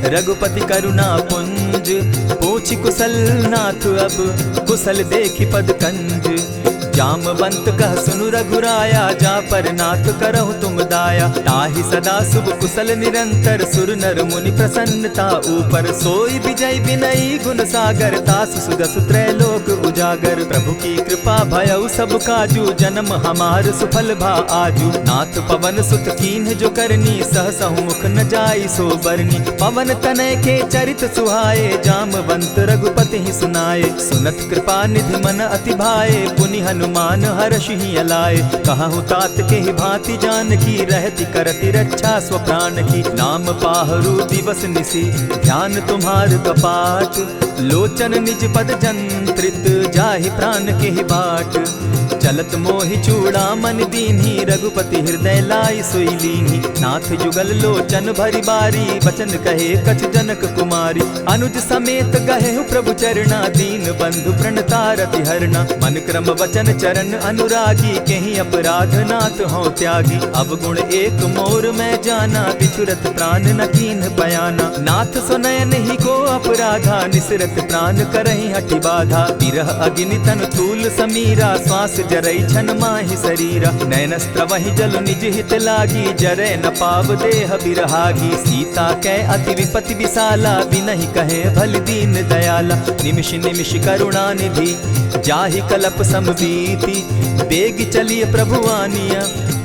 रघुपति करुणा पुंज। पूछि कुशल नाथ अब, कुशल देखि पद कंज। जामवंत कह सुनु रघुराया, जा पर नाथ करहु तुम दाया। ताहि सदा शुभ कुशल निरंतर, सुर नर मुनि प्रसन्नता ऊपर। सोई विजय विनयी गुण सागर, तासु सुदसु त्रैलोक उजागर। प्रभु की कृपा भयउ सब काजू, जन्म हमार सुफल भा आजू। नाथ पवन सुत कीन्ह जो करनी, सहसहु मुख न जाई सो बरनी। पवन तनय के चरित सुहाए, जामवंत रघुपति ही सुनाए। सुनत कृपा निधि मन अति भाए, पुनि हनुमान हर्ष ही अलाए। कहु तात के ही भांति जान की, रहती करती रक्षा स्व प्राण की। नाम पाहरु दिवस निसी, ध्यान तुम्हार कपाट। लोचन निज पद जंत्रित, जाहि प्राण के ही बाट। चलत मोहि चूड़ामन दीन्ही, रघुपति हृदय लाई सोई लीन्ही। नाथ जुगल लोचन भरी बारी, बचन कहे कछ जनक कुमारी। अनुज समेत गहे प्रभु चरणा, दीन बंधु प्रणतारति हरना। मन क्रम वचन चरण अनुरागी, कहीं अपराध नाथ हो त्यागी। अब गुण एक मोर में जाना, बिछुरत प्राण न कीन्ह बयाना। नाथ सुनयन ही को अपराधा, निसरत प्राण करहि हठि बाधा। विरह अग्नि तन तूल समीरा, श्वास जरई छन माहि शरीरा। नयन स्त्रवहि जल निज हित लागी, जरै न पाव देह बिरहागी। सीता कै अति विपति विशाला, बिनहि कहे भल दीन दयाला। निमिष निमिष करुणा निधि, जाहि कलप समबीति। बेग चलिए प्रभु आनिया,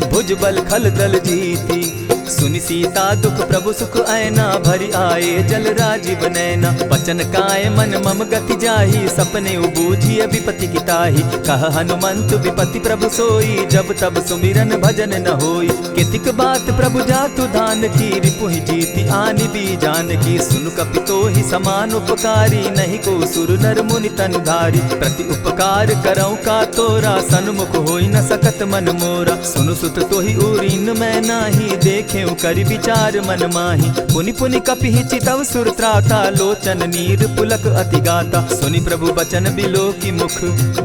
भुज बल खल दल जीती। सुनि सीता दुख प्रभु सुख ऐना, भरि आए जल राजीव नैना। वचन काय मन मम गति जाहि, सपने बूझिय विपति किताहि। कह हनुमंत विपति प्रभु सोई, जब तब सुमिरन भजन न होई। कितिक बात प्रभु जातु धान की, रिपुहि जीति आनि भी जान की। सुन कपितो ही समान उपकारी, नहीं को सुर नर मुनि तन धारी। प्रति उपकार करौ का तोरा, सन्मुख होई न सकत मन मोरा। सुनु सुत तोहि उरीन मैं नाही, देखे करि विचार मन माही। पुनि पुनि कपिहि चितव सुर त्राता, लोचन नीर पुलक अति गाता। सुनि प्रभु बचन बिलो की मुख,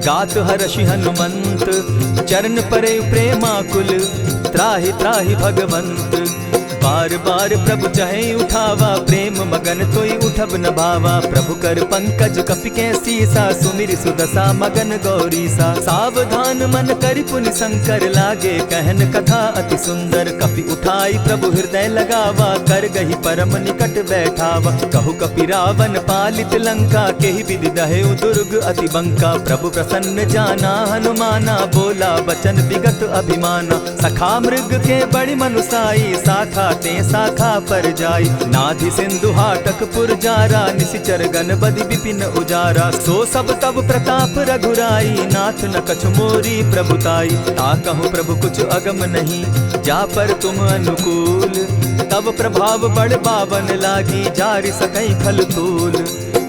गात हर्षि हनुमंत। चरण परे प्रेमाकुल, त्राहि त्राहि भगवंत। बार बार प्रभु चहे उठावा, प्रेम मगन तोई उठब न भावा। प्रभु कर पंकज कपि के सीसा, सुमिर सुदशा मगन गौरीसा। सावधान मन करि पुनि शंकर, लागे कहन कथा अति सुंदर। कपि उठाई प्रभु हृदय लगावा, कर गही परम निकट बैठावा। कहु कपि रावण पालित लंका, केहि विधि दहेउ दुर्ग अति बंका। प्रभु प्रसन्न जाना हनुमाना, बोला बचन विगत अभिमाना। सखा मृग के बड़ी मनुसाई, साखा ते शाखा पर जाई। नाधि सिंधु हाटक पुर जारा, निशिचर गण बदि विपिन उजारा। सो सब तब प्रताप रघुराई, नाथ न कछु मोरी प्रभुताई। ताकहु प्रभु कुछ अगम नहीं, जा पर तुम अनुकूल। तब प्रभाव बड़ पावन लागी, जारि सकई खल तूल।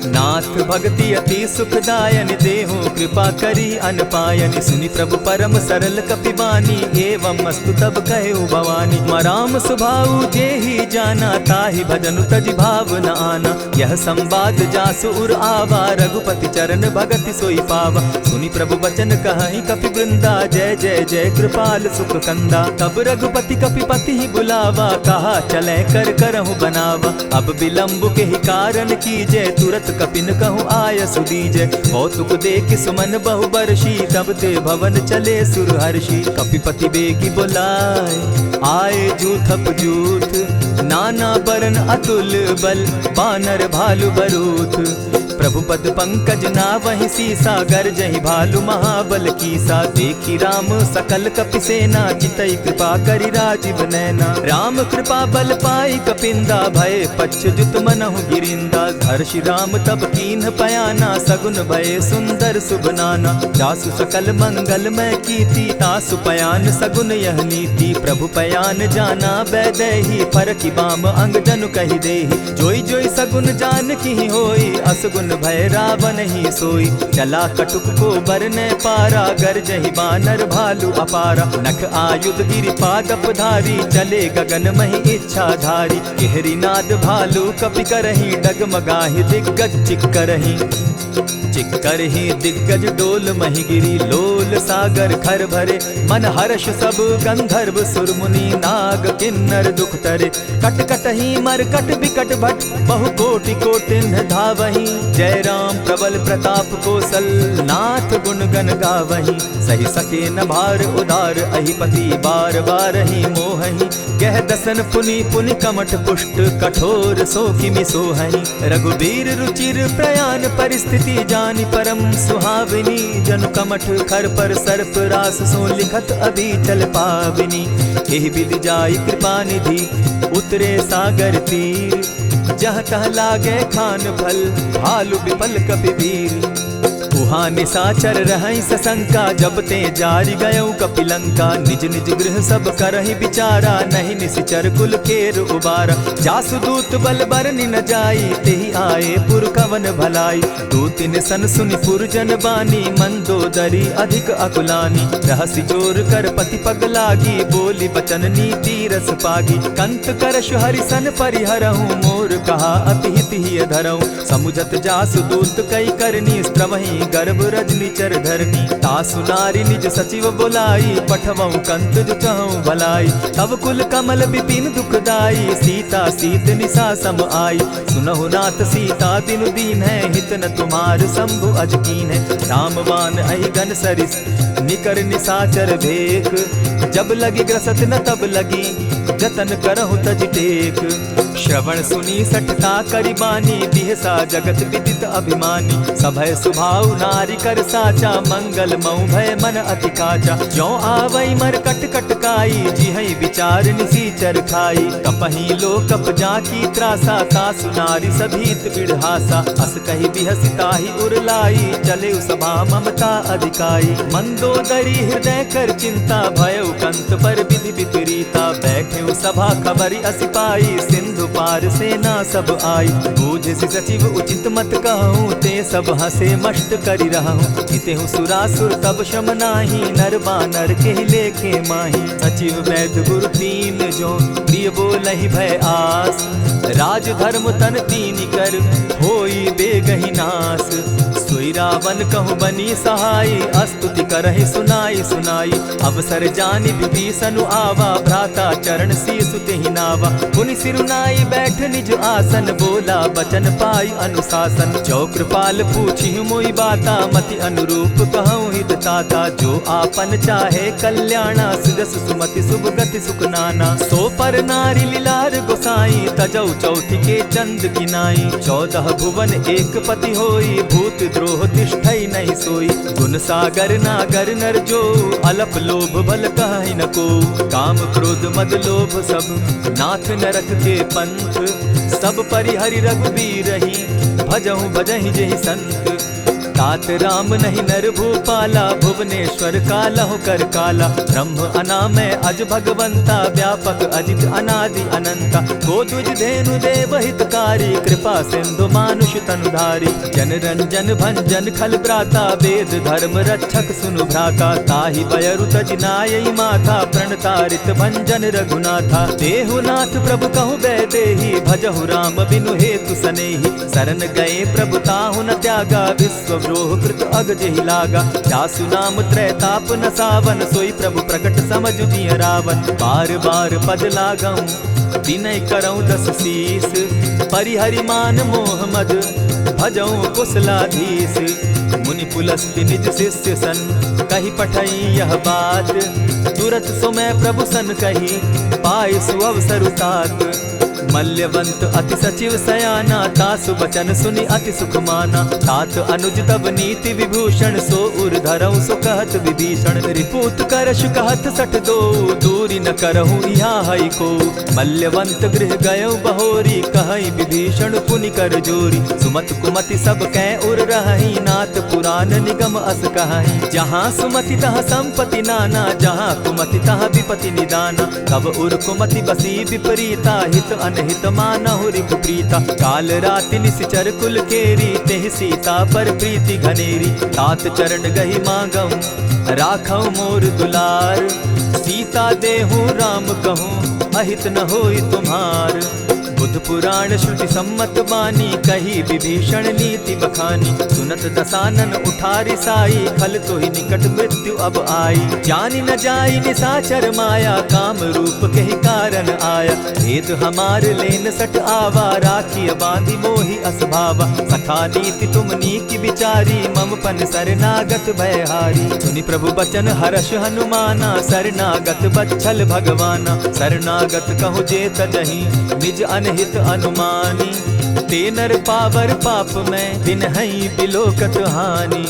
नाथ भक्ति अति सुखदायन, देहु कृपा करी अनपायन। सुनि प्रभु परम सरल कपिबानी, एवं मस्तु तब कहेउ भवानी। मराम सुभाऊ जेहि जाना, ताहि भजनु तजि भाव न आना। यह संवाद जासु उर आवा, रघुपति चरण भगति सोई पावा। सुनि प्रभु बचन कहहि कपि वृंदा, जय जय जय कृपाल सुख कंदा। तब रघुपति कपिपति ही बुलावा, कहा चले कर करहु बनावा। अब विलंब के ही कारण कीजय, तुरत कपिन कहूँ आय सुदीजय। कौतुक देख सुमन बहु बरसी, तब ते भवन चले सुर हर्षि। कपिपति बेगी बुलाए, आए जूथप जूथ। नाना बरन अतुल बल, बानर भालु बरूथ। प्रभु पद पंकज नावहि सीसा, गरजहि भालु महाबल कीसा। देखी राम सकल कपि सेना, चितई कृपा करि राजीव नैना। राम कृपा बल पाई कपिंदा, भय पच्युत मनहु गिरिंदा। हर्षि राम तब कीन्ह पयाना, सगुन भय सुंदर शुभ नाना। जासु सकल मंगल मैं कीति, तासु पयान सगुन यह नीति। प्रभु पयान जाना बैदेही, फरकि बाम अंग जनु कहि देहि। जोई जोई सगुन जान की होई, असगुन भय रावण ही सोई। चला कटुक को बरने पारा, गरजहि बानर भालु अपारा। नख आयुध गिरि पादप धारी, चले गगन महि इच्छा धारी। केहरी नाद भालु कपि करहि, डगमगाहि दिग्गज चिक्करहि। चिक्करहि दिग्गज डोल महि गिरी, लोल सागर खर भरे। मन हर्ष सब गंधर्व सुर मुनि, नाग किन्नर दुख तरे। कट कटहि मरकट बिकट भट, बहु कोटि कोटिन्ह धावहि। जय राम प्रबल प्रताप कौशल, नाथ गुण गण गावहि। सही सके न भार उदार, अहिपति बार बार ही मोहहि। गह दसन पुनि पुनि कमठ पुष्ट, कठोर सो किमि सोहहि। रघुबीर रुचिर प्रयाण परिस्थिति, जानि परम सुहाविनी। जनु कमठ खर पर सर्प रास, सो लिखत अभी चल पाविनी। एहि विधि जाई कृपा निधि, उतरे सागर तीर। जह तह लागे खान फल, भालु विफल कपि वीर। उहाँ निशाचर रहई सशंका, जब ते जारी गयऊ कपिलंका। निज निज गृह सब करहि विचारा, नहीं निशिचर कुल केर उबारा। जासु दूत बल बरनि न जाई, तेहि आए पुर कवन भलाई। दूतिन सन सुनि पुरजन बानी, मंदोदरी अधिक अकुलानी। रहसि जोर कर पति पग लागी, बोली बचन नीति रस पागी। कंत करश हरिसन परिहरहूँ, मोर कहा अति हित ही धरऊँ। समुझत जासु दूत कई करनी, स्त्रवहि गर्भ रजनी चर धरनी। तासु नारी निज सचिव बोलाई, पठवऊँ कंत जो चहऊँ भलाई। तब कुल कमल विपिन दुखदाई, सीता सीत निशा सम आई। सुनहु नाथ सीता दिनु दीन है, हित न तुम्हार शंभु अज कीन है। रामवान अहिगन सरिस निकर निशाचर भेक, जब लगी ग्रसत न तब लगी, जतन करहु तज टेक। श्रवण सुनी सठता करिबानी, बिहसा जगत विदित अभिमानी। सभय सुभाव नारी कर साचा, मंगल मऊ भय मन अति काचा। ज्यों आवई मर कट कट काई, जिहई विचार निसीचर खाई। कपही लो कप जाकी त्रासा, तासु नारी सभीत बिढ़ासा। अस कही बिहसिता ही उरलाई, चले सभा ममता अधिकाई। मंदोदरी हृदय कर चिंता, भयउ कंत पर विधि विपरीता। बैठे सभा खबरी असी पाई, सिंधु पार सेना सब आई। बूझ सि सचिव उचित मत कहूँ, ते सब हसे मष्ट करि रहूँ। हितेहु सुरासुर तब शम नाही, नर बानर के लेखे माही। सचिव वैद्य गुरु तीन जो, प्रिय बोलहि भय आस। राज धर्म तन तीन कर, होई बेगहि नास। सोई रावण कहु बनी सहाई, अस्तुति करहि सुनाई सुनाई। अवसर जानि विभीषण आवा, भ्राता चरण शीसु तेहि नावा। पुनि सिरुनाई बैठ निज आसन, बोला बचन पाई अनुशासन। जो कृपाल पूछि मोई बाता, मति अनुरूप कहूँ हित ताता। जो आपन चाहे कल्याणा, सुजस सुमति शुभ गति सुख नाना। सो पर नारी लीलार गोसाई, तजौ चौथि के चंद किनाई। 14 भुवन एक पति होई, भूत द्रोह तिष्ठई नहीं सोई। गुण सागर नागर नर जो, अलप लोभ बल कहि न को। काम क्रोध मद लोभ सब, नाथ नरक के पंथ। सब परिहरि रघुबीर रही, भजहु भजहि जेहि संत। तात राम नहीं नर भूपाला, भुवनेश्वर कालहु कर काला। ब्रह्म अनामय अज भगवंता, व्यापक अजित अनादि अनंता। को तुझ धेनु देव हितकारी, कृपा सिंधु मानुष तनुधारी। जन रंजन भंजन खल भ्राता, वेद धर्म रक्षक सुनु भ्राता। ताहि बयरु तज नायई माथा, प्रणतारित भंजन रघुनाथा। देहु नाथ प्रभु कहु बैदेही, भजहु राम बिनु हेतु सनेही। शरण गए प्रभु ताहु न त्यागा, विश्व द्रोह कृत अग जेहि लागा। जासु नाम त्रैताप न सावन, सोई प्रभु प्रकट समझ जिय रावण। बार बार पद लागऊं, विनय करऊं 10 शीस। परिहरि मान मोह मद, भजऊं कुशलाधीश। मुनि पुलस्त्य निज शिष्य सन, कही पठई यह बात। तुरत सो मैं प्रभु सन कही, पाय सुअवसर तात। मल्यवंत अति सचिव सयाना, तासु बचन सुनि अति सुख माना। तात अनुज तब नीति विभूषण, सो उर धरऊं सो कहत विभीषण। रिपुत करश कहत सठ दो, दूरी न करहूँ यहाँ हई को। मल्यवंत गृह गयऊ बहोरी, कहई विभीषण पुनि कर जोरी। सुमत कुमति सब कै उर रहई, नाथ पुराण निगम अस कहई। जहाँ सुमति तहाँ संपत्ति नाना, जहाँ कुमति तहाँ विपति निदाना। तब उर कुमति बसी विपरीता, हित अनहित मानहु रिपु प्रीता। काल राति निशिचर कुल केरी, तेहि सीता पर प्रीति घनेरी। तात चरण गहि मांगऊं, राखऊं मोर दुलार। सीता देहूँ राम कहूँ, अहित न होई तुम्हार। बुध पुराण श्रुति सम्मत बानी, कही विभीषण नीति बखानी। सुनत दसानन उठारी साई, खल तो ही निकट मृत्यु अब आई। जानी न जाई निशाचर माया, काम रूप के ही कारण आया। भेद हमार लेन सट आवा, राखी बांधी मोहि असभावा। सखा नीति तुम नीति विचारी, मम पन शरणागत भयहारी। सुनि प्रभु बचन हर्ष हनुमाना, शरणागत बच्छल भगवाना। शरणागत कहु जे तजहि, निज अनहित अनुमानी। ते नर पावर पाप में, दिन हई बिलोकत हानि।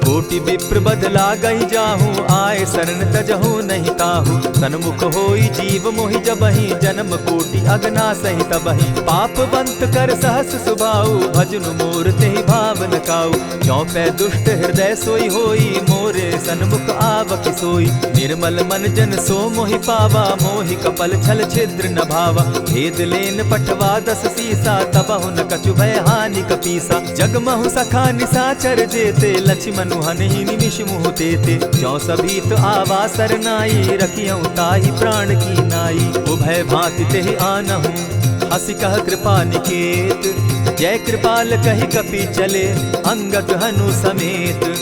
कोटि विप्र बदला गई जाहूँ, आए शरण तजहू नहीं ताहू। सन्मुख होई जीव मोहि जबहि, जन्म कोटि अगना सही तबहि। पापवंत कर सहस सुभाऊ, भजनु मोर तेहि भाव न काऊ। चौपै दुष्ट हृदय सोई होई, मोरे सन्मुख आवक सोई। निर्मल मन जन सो मोहि पावा, मोहि कपल छल छिद्र न भावा। भेद लेन पठवा दस सीसा, तबहु न कछु भय हानि कपीसा। जगमहु सखा निसाचर जेते, लक्ष्मण हनहि निमिष मुह तेते। जो सभीत आवा सरनाई, रखियऊ ताहि प्राण की नाई। उभय भांति तेहि आनहु, हसी कह कृपा निकेत। जय कृपाल कहि कपि चले, अंगद हनु समेत।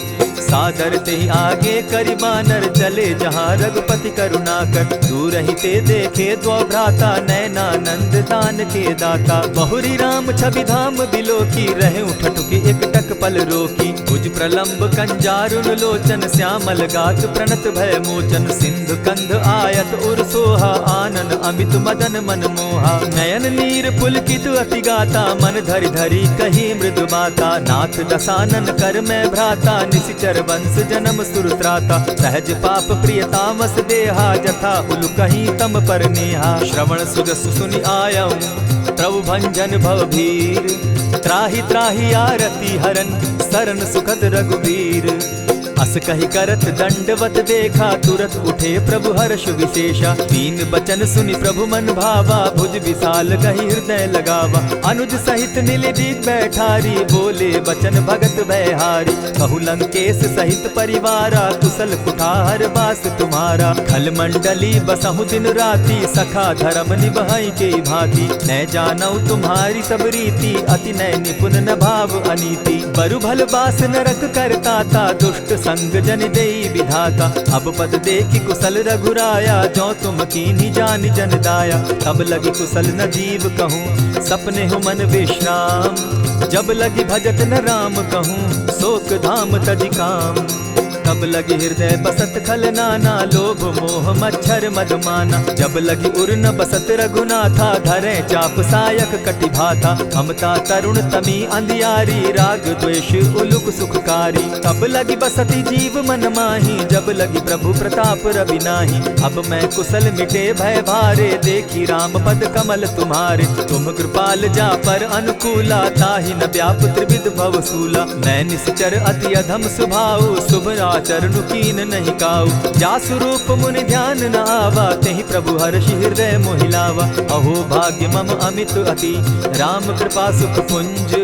सादर तेहि आगे करि बानर, चले जहाँ रघुपति करुणाकर। दूर ही ते देखे द्वौ भ्राता, नयनानंद दान के दाता। बहुरी राम छवि धाम बिलोकी, रहे उठटुकी एक टक पल रोकी। भुज प्रलंब कंजारुन लोचन, श्यामल गात प्रणत भय मोचन। सिंधु कंध आयत उर सोहा, आनन अमित मदन मन मोहा। नयन नीर पुलकित अति गाता, मन धरि धरि कही मृदु बाता। नाथ दसानन कर मैं भ्राता, निशिचर वंश जन्म सुरत्राता। सहज पाप प्रियतामस देहा, जथा उलु कहीं तम पर नेहा। श्रवण सुजस सुनि आयऊं, प्रभु भंजन भव भीर। त्राहि त्राहि आरती हरन, सरन सुखद रघुवीर। अस कहि करत दंडवत देखा, तुरत उठे प्रभु हर्ष विशेषा। तीन बचन सुनि प्रभु मन भावा, भुज विशाल कहि हृदय लगावा। अनुज सहित नीलदीप बैठारी, बोले बचन भगत भयहारी। कहु लंकेश सहित परिवारा, कुशल कुठार बास तुम्हारा। खल मंडली बसहु दिन राति, सखा धर्म निभाई के भांति। न जानऊ तुम्हारी सब रीति, अति नय निपुण न भाव अनीति। बरु भल बास नरक करता था, दुष्ट संग जन देई विधाता। अब पद देखि कुशल रघुराया, जो तुम कीन्ही जानि जन दाया। तब लगी कुशल न जीव कहूँ, सपने हो मन विश्राम। जब लगी भजत न राम कहूँ, शोक धाम तजि काम। तब लगी हृदय बसत खल नाना, लोभ मोह मच्छर मधुमाना। जब लगी उर न बसत रघुनाथा, धरे चाप सायक कटि भाथा। ममता तरुण तमी अंधियारी, राग द्वेष उलुक सुखकारी। तब लगी बसती जीव मन माही, जब लगी प्रभु प्रताप रवि नाही। अब मैं कुशल मिटे भय भारे, देखी राम पद कमल तुम्हारे। तुम कृपाल जा पर अनुकूला, ताहि न व्याप त्रिविध भव सूला। मैं निश्चर अति अधम स्वभाव, शुभ चरणु कीन नहीं काऊ। जासु रूप मुनि ध्यान न आवा, तेहि प्रभु हर्षि हृदय मोहिलावा। अहो भाग्य मम अमित अति, राम कृपा सुख पुंज।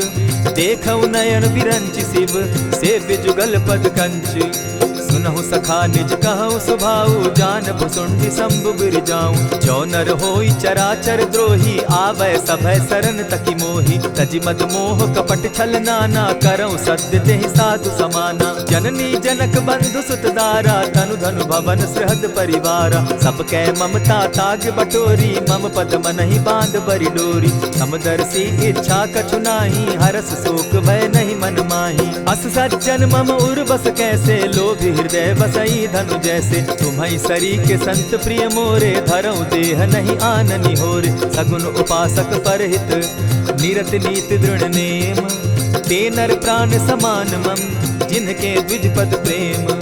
देखऊ नयन विरंचि शिव, सेव्य जुगल पद कंच। सुनहु सखा निज कहु सुभाऊ, जान भुसुंडि शंभु गिर जाऊं। जो नर होई चराचर द्रोही, आवे सभय सरन तकी मोही। तजि मद मोह कपट छल नाना, करऊं सत्य तेहि साधु समाना। जननी जनक बंधु सुत दारा, तनु धनु भवन सृहद परिवारा। सब कै ममता ताग बटोरी, मम पद मनहि बांध बरि डोरी। समदर्शी इच्छा कछु नाही, हरस शोक भय नहीं मन माही। अस सज्जन मम उर बस कैसे, लोभी हृदय बसई धनु जैसे। तुम्हि सरी के संत प्रिय मोरे, धरऊं देह नहीं आननि होरे। सगुन उपासक परहित, निरत नीति दृढ़ नेम। ते नर प्राण समान मम, जिनके द्विज पद प्रेम।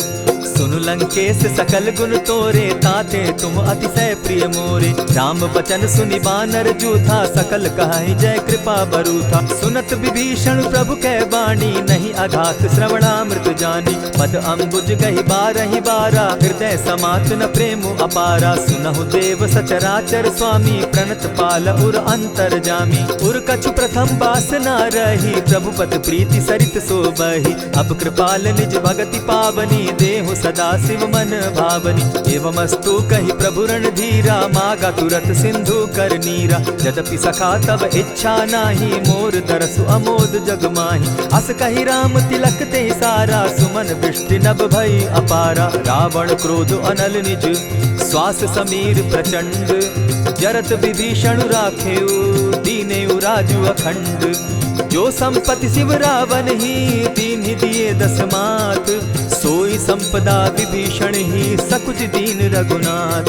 सुनु लंकेश सकल गुण तोरे, ताते तुम अतिशय प्रिय मोरे। राम बचन सुनि बानर जूथा, सकल कहाहि जय कृपा बरूथा। सुनत विभीषण प्रभु कै बाणी, नहीं अघात श्रवणामृत जानी। पद अम्बुज गहि बारहि बारा, हृदय समात न प्रेम अपारा। सुनहु देव सचराचर स्वामी, प्रणत पाल उर अंतर जामी। उर कछु प्रथम बास न रही, प्रभु पद प्रीति सरित सोबहि। अब कृपाल निज भगति पावनी, देहु सदा शिव मन भावनी। एवमस्तु कहि प्रभु रणधीरा, मागा तुरत सिंधु कर नीरा। यद्यपि सखा तब इच्छा नाही, मोर दरसु अमोद जग माही। अस कहि राम तिलक तेहि सारा, सुमन वृष्टि नभ भई अपारा। रावण क्रोध अनल निज, श्वास समीर प्रचंड। जरत विभीषण राखेउ, दीनेउ राजु अखंड। जो संपत्ति शिव रावण ही, दीन्हि दिए दस मात। सोई संपदा विभीषण ही, सकुच दीन रघुनाथ।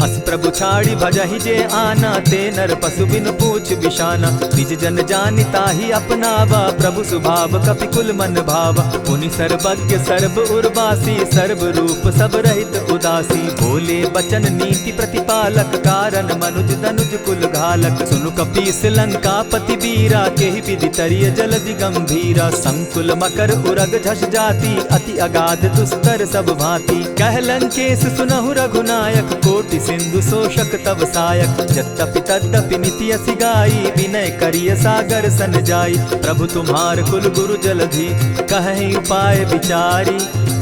अस प्रभु छाड़ी भजहि जे आना, ते नर पशु बिन पूज पूछ बिशाना। निज जन जानिता ही अपनावा, प्रभु स्वभाव कपि कुल मन भावा। मुनि सर्वज्ञ सर्व उर्वासी, सर्व रूप सब रहित उदासी। बोले बचन नीति प्रतिपालक, कारण मनुज दनुज कुल घालक। सुनु कपीस लंकापति वीरा, केहि विधि तरिय जलधि गंभीरा। संकुल मकर उरग झष जाति, अति अगाध दुस्तर सब भांति। कह लंकेश सुनहु रघुनायक, कोटि सिंधु शोषक तव सायक। यद्यपि तद्यपि निति असि गाई, विनय करिय सागर सन जाई। प्रभु तुम्हार कुल गुरु जलधि, कहि उपाय विचारी।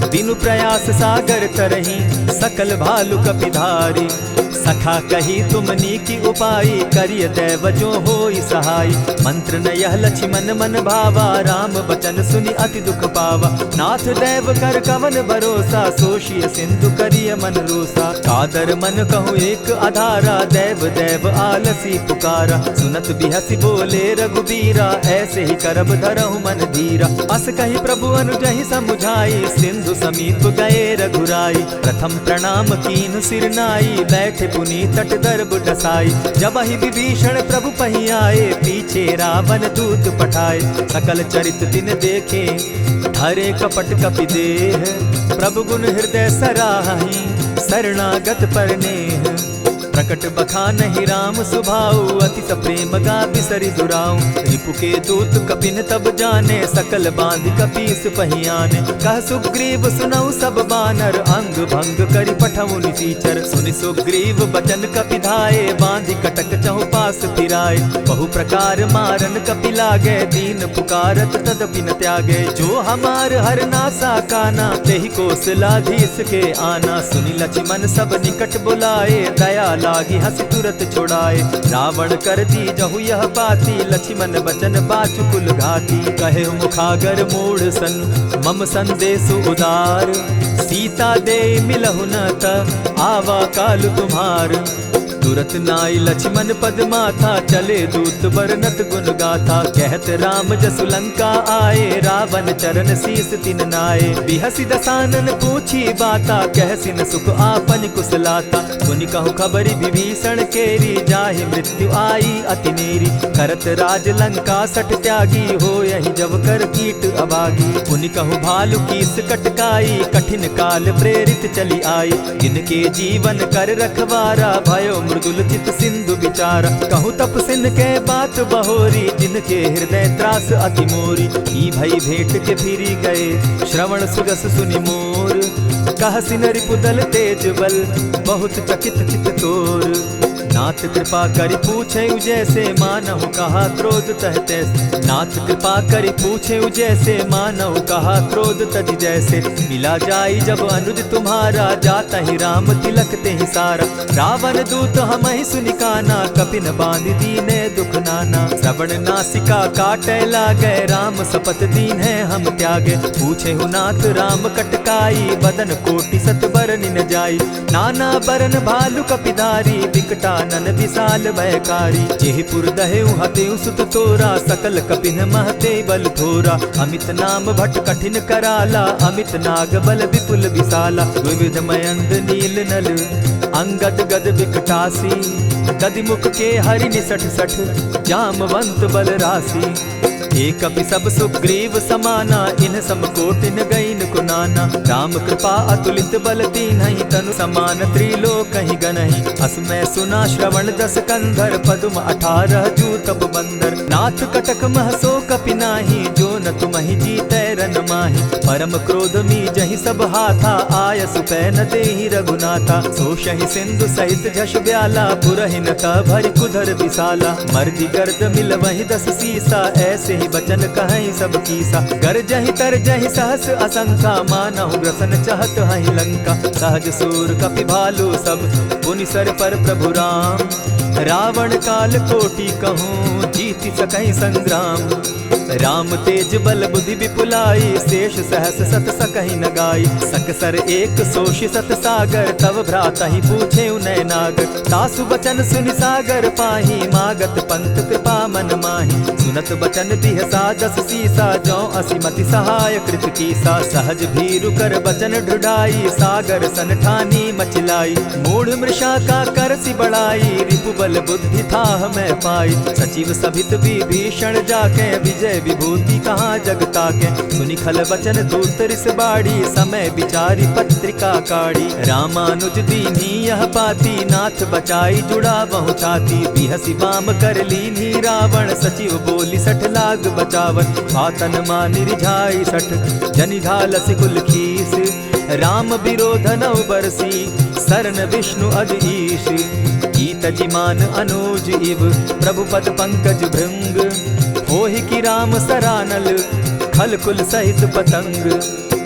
दिनु प्रयास सागर तरही, सकल भालु कपिधारी। सखा कही तुमनी की उपाई, करिय दैव जो होई सहाय। मंत्र न यह लक्ष्मण मन भावा, राम बचन सुनि अति दुख पावा। नाथ दैव कर कवन भरोसा, सोषिय सिंधु करिय मन रोसा। कादर मन कहूँ एक आधारा, दैव दैव आलसी पुकारा। सुनत बिहसी बोले रघुबीरा, ऐसे ही करब धरहु मन धीरा। अस कही प्रभु अनुजहि समुझाई, सिंधु समीप गए रघुराई। प्रथम प्रणाम कीन सिर नाई, बैठे पुनि तट दर्ब डसाई। जब ही विभीषण प्रभु पही आए, पीछे रावण दूत पठाए। सकल चरित दिन देखे, धरे कपट कपि देह। प्रभु गुण हृदय सराहि, शरणागत पर नेह। प्रकट बखानहि राम सुभाऊ, अति सप्रेम गा बिसरि दुराऊ। रिपु के दूत कपिन तब जाने, सकल बांधि कपीस पहियाने। कह सुग्रीव सुनऊ सब बानर, अंग भंग करि पठऊ निसीचर। सुनि सुग्रीव बचन कपि धाये, बांधि कटक चहु पास फिराए। बहु प्रकार मारन कपि लागे, दीन पुकारत तदपि न त्यागे। जो हमार हर नासा काना, तेहि कौशलाधीश के आना। सुनि लक्ष्मण सब निकट बुलाए, दया लागी हंसी तुरत छुड़ाए। रावण कर दी जहु यह पाती, लक्ष्मण बचन बाचु कुल घाती। कहे मुखागर मूढ़ सन, मम संदेश उदार। सीता दे मिलहु न त, आवा काल तुम्हार। तुरत नाई लक्ष्मण पद माथा, चले दूत बरनत गुण गाथा। कहत राम जसु लंका आए, रावण चरण शीस तिन नाए। बिहसी दसानन पूछी बाता, कहसिन सुख आपन कुशलाता। सुनि कहु खबरी विभीषण केरी, जाहि मृत्यु आई अति नेरी। करत राज लंका सठ त्यागी, हो यही जब कर कीट अभागी। पुनि कहु भालु कीस कटकाई, कठिन काल प्रेरित चली आई। जिनके जीवन कर रखवारा, भयो मृदुल चित सिंधु विचारा। कहूँ तपसिन के बात बहोरी, जिनके हृदय त्रास अति मोरी। ई भई भेंट के फिरी गए, श्रवण सुगस सुनि मोर। कहसिन रिपुदल तेज बल, बहुत चकित चित तोर। नाथ कृपा करि पूछे जैसे, मानहु कहा क्रोध तह तैसे। नाथ कृपा करि पूछे जैसे, मानहु कहा क्रोध तज जैसे। मिला जाई जब अनुज तुम्हारा, जाता ही राम तिलक ते ही सारा। रावण दूत हम ही सुनि काना, कपिन बांध दीने दुख नाना। श्रवण नासिका काटे लागे, राम शपथ दीन है हम त्यागे। पूछे हु नाथ राम कटकाई, बदन कोटि सत बरनि न जाई। नाना बरन भालु कपिधारी, विकटा नन विशाल भयकारी। जेहिपुर दहेउ हतेउ सुत तोरा, सकल कपिन महते बल थोरा। अमित नाम भट कठिन कराला, अमित नाग बल विपुल विशाला। विविध मयंद नील नल, अंगद गद विकटासी। गदि मुख के हरि निसठ सठ, जामवंत बल राशि। एक कपि सब सुग्रीव समाना, इन सम कोटिन गईन कुनाना। राम कृपा अतुलित बल दीन्हि, तनु समान त्रिलोक ही गनहि। अस मैं सुना श्रवण दस कंधर, पदुम 18 जूतब बंदर। नाथ कटक महसो कपि नाही, जो न तुमहि जीतै रन माहि। परम क्रोध मी जहि सब हाथा, आय सुपै न देहि रघुनाथा। सोषहि सिंधु सहित झष ब्याला, पुरहि न क भरि कुधर विशाला। मर्दि गर्द मिल वहि 10 सीसा, ऐसे ही बचन कहीं सब कीसा। गरजहि तरजहि सहस असंखा, मानहु ग्रसन चहत हहि लंका। सहज सूर कपि भालु सब, पुनि सर पर प्रभु राम। रावण काल कोटि कहूँ जी जीति सकहि संग्राम। राम तेज बल बुद्धि विपुलाई, शेष सहस सत सकहि न गाई। सकसर एक सोषि सत सागर, तव भ्राता ही पूछे उनय नागर। तासु बचन सुनि सागर पाही, मागत पंत कृपा मन माही। सुनत बचन दिह सादस सीसा, जौ असिमति सहाय कृत कीसा। सहज भीरु कर बचन ढुढ़ाई, सागर सन ठानी मचिलाई। मूढ़ मृषा का करसि बढ़ाई, रिपु बल बुद्धि थाह मैं पाई। सचिव सभित विभीषण जाके, विजय विभूति कहाँ जग ताके। सुनि खल बचन दूत रिस बाड़ी, समय विचारी पत्रिका काढ़ी। रामानुज दीन्ही यह पाती, नाथ बचाई जुड़ा बहु छाती। बिहसि बाम कर लीन्ही रावण, सचिव बोली सठ लाग बचावन। आतन मानि रिझाई सठ, जनि घालसि कुल खीस। राम विरोध नौ बरसी, सरन विष्णु अज ईश। कीत जिमान अनुज इव, प्रभु पद पंकज भृंग। होहि की राम सरानल, खल कुल सहित पतंग।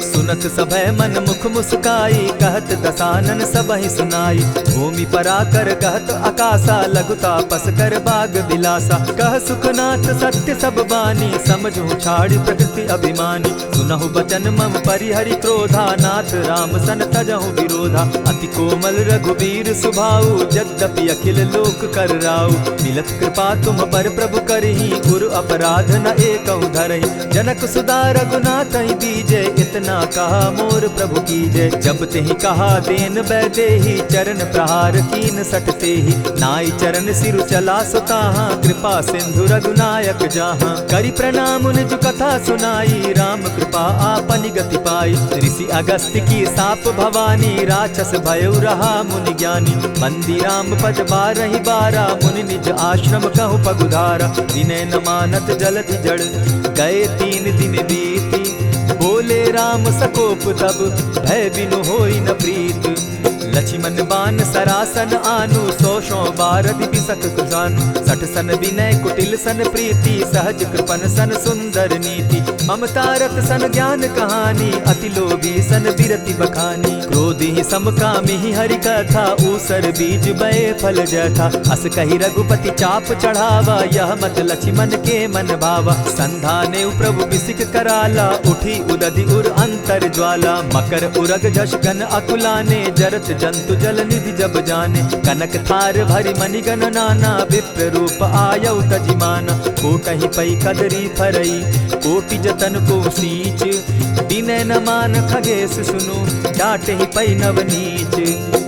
सुनत सभय मन मुख मुस्काई, कहत दसानन सबहि सुनाई। भूमि पराकर कहत आकाशा, लघु तापस कर बाग बिलासा। कह सुखनाथ सत्य सब बानी, समझू छाड़ी प्रकृति अभिमानी। सुनहु बचन मम परिहरि क्रोधा, नाथ राम सन तजहु विरोधा। अति कोमल रघुबीर सुभाऊ, यद्यपि अखिल लोक कर राऊ। मिलत कृपा तुम पर प्रभु करही, गुरु अपराध न एकहु धरहि। जनक सुदा रघुनाथ ही दीजे, इतना कहा मोर प्रभु कीजे। जब तेहि कहा देन बैदेही, चरण प्रहार कीन सटते ही। नाई चरण सिरु चला सुताहा, कृपा सिंधु रघुनायक जाहा। करि प्रणाम निज कथा सुनाई, राम कृपा आपनि गति पाई। ऋषि अगस्त्य की साप भवानी, राक्षस भयउ रहा मुनि ज्ञानी। बंदी राम पद बारहि बारा, मुनि निज आश्रम कहु पगुधारा। विनय न मानत जलधि जड़, गए 3 दिन बीती। बोले राम सकोप तब, भय बिनु होई न प्रीत। लक्ष्मण बान सरासन आनु, 100 बारधि बिसक कुजानु। 60 सन विनय कुटिल सन प्रीति, सहज कृपन सन सुंदर नीति। ममता रत सन ज्ञान कहानी, अति लोभी सन बिरति बखानी। क्रोधि समकामी हरि कथा, ऊसर बीज बये फल जथा। अस कहि रघुपति चाप चढ़ावा, यह मत लक्ष्मण के मन भावा। संधाने प्रभु बिसिक कराला, उठी उदधि उर अंतर ज्वाला। मकर उरग झष गन अकुलाने, जरत जंतु जल निधि जब जाने। कनक थार भरि मणिगण नाना, विप्र रूप आयौ तजिमाना। कोटहि पै कदरी फरई, कोटि जतन को सींच। विनय न मान खगेश सुनु, डांटहि पै नव नीच।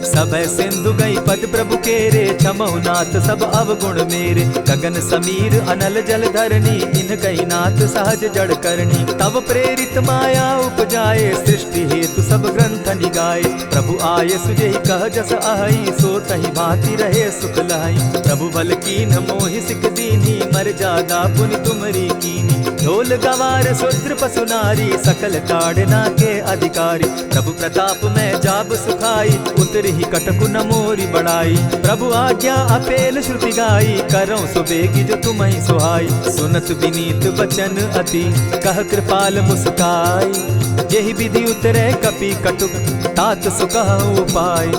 सभय सिंधु गई पद प्रभु केरे, क्षमहु नाथ सब अवगुण मेरे। गगन समीर अनल जल धरनी, इन कही नाथ सहज जड़ करनी। तब प्रेरित माया उपजाए, सृष्टि हेतु सब ग्रंथ निगाए। प्रभु आय सुजेहि कह जस अहई, सो तहि भांति रहे सुख लहई। प्रभु बल कीन मोहि सिख दीनी, मर जादा पुनि तुमरी कीनी। ढोल गवार शूद्र पशु नारी, सकल ताड़ना के अधिकारी। प्रभु प्रताप में जाब सुखाई, उतरि कटकु न मोरी बड़ाई। प्रभु आज्ञा अपेल श्रुति गाई, करौ सुबेगी जो तुम्हि सुहाई। सुनत विनीत बचन अति, कह कृपाल मुस्काई। जेहि विधि उतरे कपि कटुक, तात सुकहु उपाय।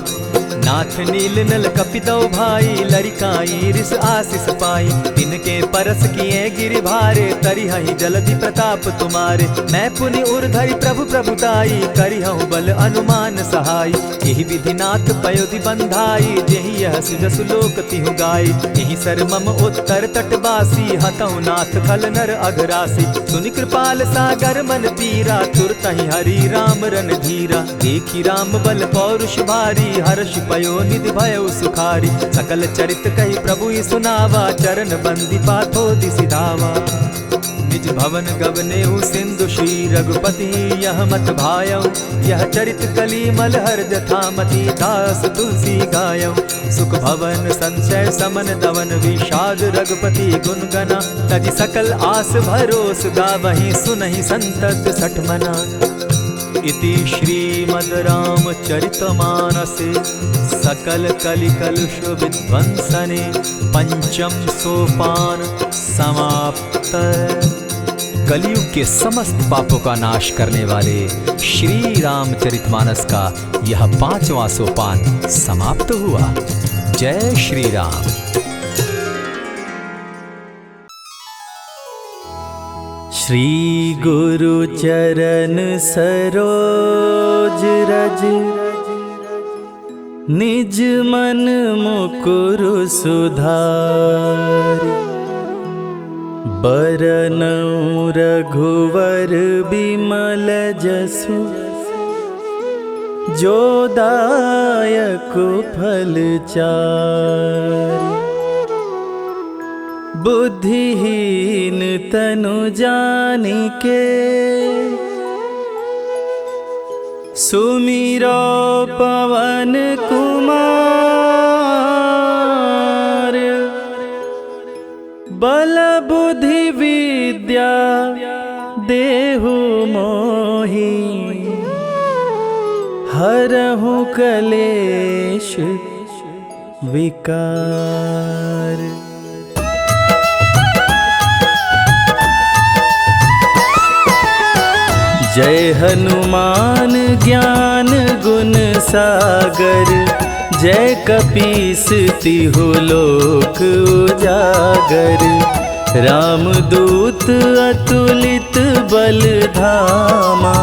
नाथ नील नल कपितौ भाई, लरिकाई रिस आशीष पाई। तिनके परस किए गिरि भारे, तरिहहि जलधि प्रताप तुम्हारे। मैं पुनि उर्धरि प्रभु प्रभुताई, करिहउ बल अनुमान सहाय। एहि विधि नाथ पयोधि बंधाई, जेहि यह सुजसु लोक तिहु गाई। एहि सर मम उत्तर तटवासी, हतहु नाथ खल नर अघरासी। सुनि कृपाल सागर मन पीरा, तुरतहि हरि राम रन धीरा। देखी राम बल पौरुष भारी, हर्ष पयो निधि भयउ सुखारी। सकल चरित कहि प्रभु ही सुनावा, चरण बंदी पाथो दिसि धावा। निज भवन गवनेहु सिंधु श्री रघुपति, यह मत भायौ। यह चरित कली मलहर जथामति, दास तुलसी गायौ। सुख भवन संशय समन दवन, विषाद रघुपति गुण गना। तजि सकल आस भरोस, गावहि सुनहि संतत सठ मना। इति श्रीमद् रामचरितमानसे, सकल कलि कलुष विध्वंसने। पंचम सोपान समाप्त। कलयुग के समस्त पापों का नाश करने वाले श्री रामचरितमानस का यह 5वां सोपान समाप्त हुआ। जय श्री राम। श्री गुरु चरण सरोज रज, निज मन मुकुरु सुधारि। बरनउँ रघुवर बिमल जसु, जो दायक फल चारि। बुद्धिहीन तनु जानिके, सुमिरो पवन कुमार। बल बुद्धि विद्या देहु मोहि, हरहु कलेश विकार। जय हनुमान ज्ञान गुण सागर, जय कपीस तिहु लोक उजागर। रामदूत अतुलित बल धामा,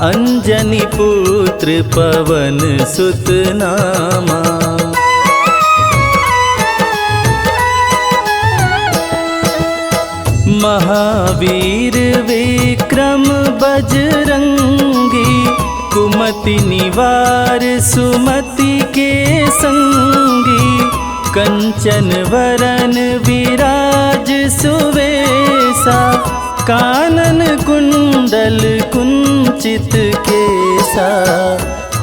अंजनी पुत्र पवन सुत नामा। महावीर विक्रम बजरंगी, कुमति निवार सुमति के संगी। कंचन वरन विराज सुवेसा, कानन कुंडल कुंचित केसा।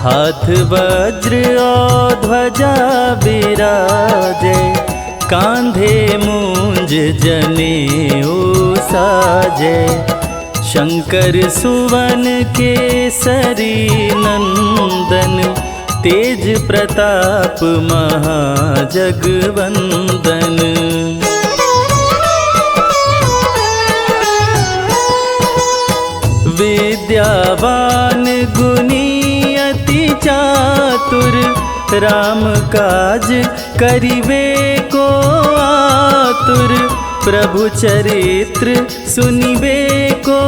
हाथ वज्र और ध्वजा बिराजे, कांधे मूंज जनेऊ साजे। शंकर सुवन केसरी नंदन, तेज प्रताप महाजगवंदन। विद्यावान गुणी अति चातुर, राम काज करिवे को आतुर। प्रभु चरित्र सुनिबे को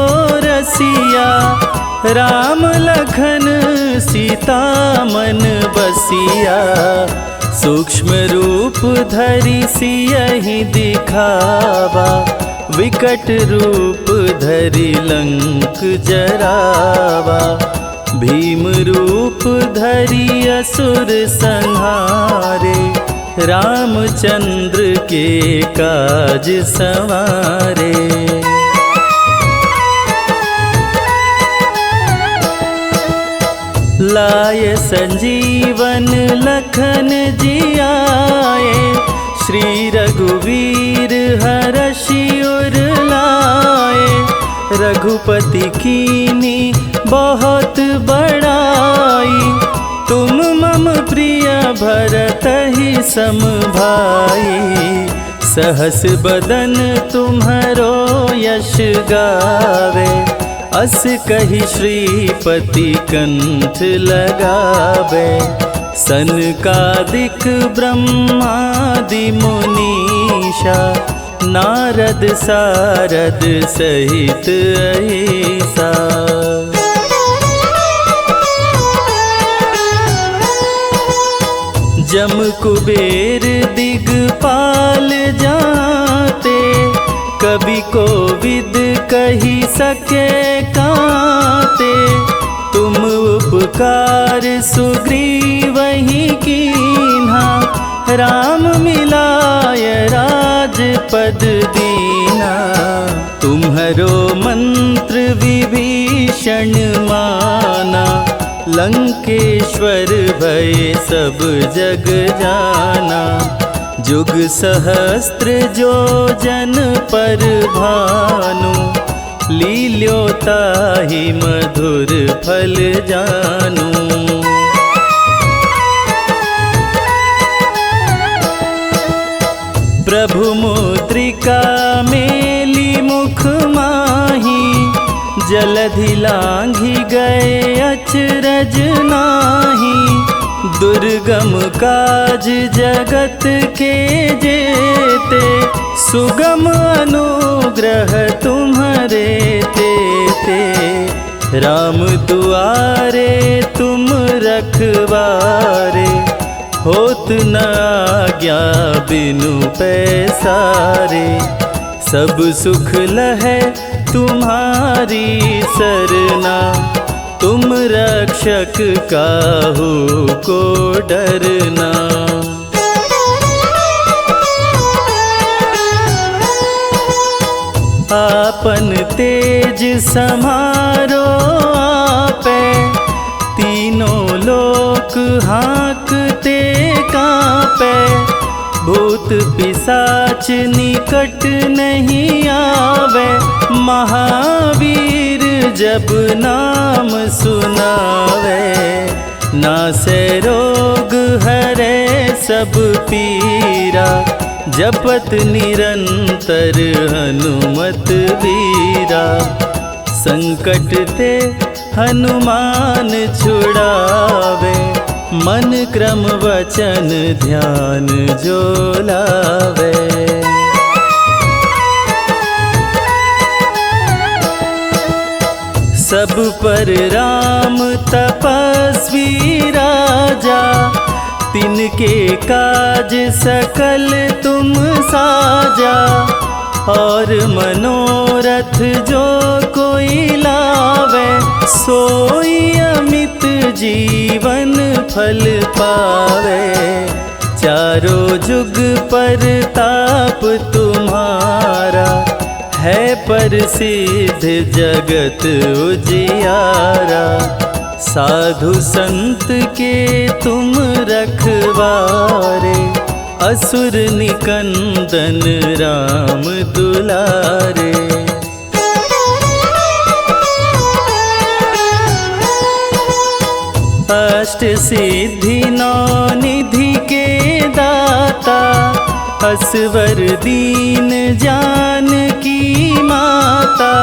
रसिया, राम लखन सीता मन बसिया। सूक्ष्म रूप धरि सियहि दिखावा, विकट रूप धरि लंक जरावा। भीम रूप धरि असुर संहारे, रामचंद्र के काज सवारे। लाय संजीवन लखन जियाए, श्री रघुवीर हरषि उर लाए। रघुपति कीनी बहुत बड़ाई, तुम मम प्रिय भरतहि सम भाई। सहस बदन तुम्हरो यश गावे, अस कहि श्रीपति कंठ लगावे। सनकादिक ब्रह्मादि मुनीषा, नारद सारद सहित अहिसा। जम कुबेर दिगपाल जाते, कवि कोविद कही सके काते। तुम उपकार सुग्रीवहि कीन्हा, राम मिलाय राजपद दीना। तुम्हरो मंत्र विभीषण माना, लंकेश्वर भय सब जग जाना। जुग सहस्त्र जो जन पर भानु, लील्योताहि मधुर फल जानू। प्रभु मुद्रिका मेली मुख माही, जलधि लांघि गए अचरज नाही। दुर्गम काज जगत के जेते, सुगम अनुग्रह तुम्हारे ते राम दुआरे तुम रखवारे, होत न आज्ञा बिनु पैसारे। सब सुख लहै तुम्हारी सरना, तुम रक्षक काहू को डरना। आपन तेज समारो आपे, तीनों लोक हाँकते कांपे। भूत पिशाच निकट नहीं आवे, महावीर जब नाम सुनावे। नासे रोग हरे सब पीरा, जपत निरंतर हनुमत वीरा। संकट ते हनुमान छुड़ावे, मन क्रम वचन ध्यान जो लावे। सब पर राम तपस्वी राजा, तिनके काज सकल तुम साजा। और मनोरथ जो कोई लावे, सोई अमित जीवन फल पावे। चारों जुग पर ताप तुम्हारा, है प्रसिद्ध जगत उजियारा। साधु संत के तुम रखवारे, असुर निकंदन राम दुलारे। अष्ट सिद्धि नौ निधि के दाता, असवर दीन जानकी माता।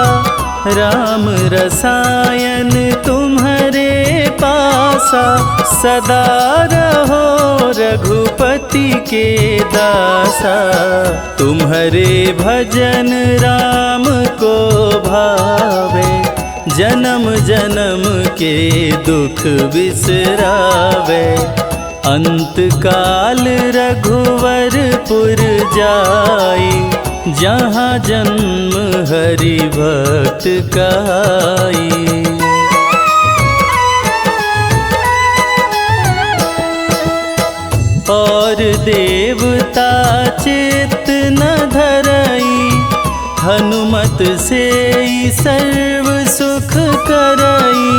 राम रसायन तुम्हारे पासा, सदा रहो रघुपति के दासा। तुम्हारे भजन राम को भावे, जन्म जन्म के दुख बिसरावे। अंत काल रघुवरपुर जाई, जहाँ जन्म हरि भक्त कहाई। और देवता चित्त न धरई, हनुमत से सर्व सुख करई।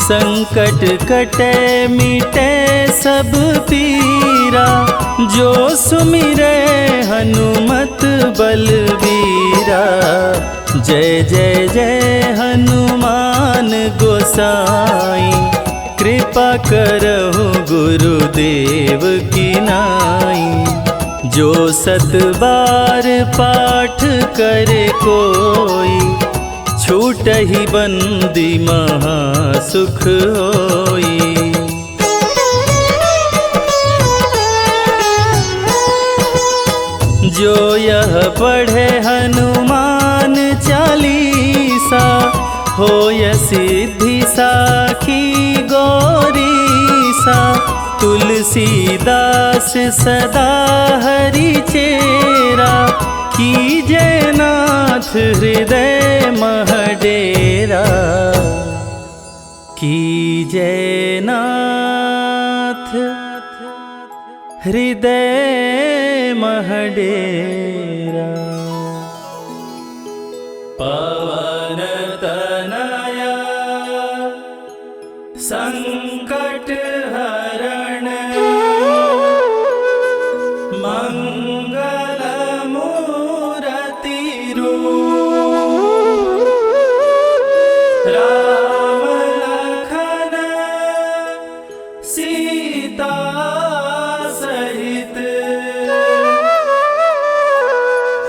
संकट कटे मिटे सब पीरा, जो सुमिरे हनुमत बलवीरा। जय जय जय हनुमान गोसाई, कृपा करहु गुरुदेव की नाई। जो सत बार पाठ करे कोई, छूटहि बंदी महा सुख होई। जो यह पढ़े हनुमान चालीसा, होय सिद्धि साखी गौरीसा। तुलसीदास सदा हरि चेरा, कीजय नाथ हृदय मह डेरा। कीजय नाथ हृदय मह डेरा। पवन तनया संकट हरण, मंगल मूरति रूप। राम लखन सीता सहित,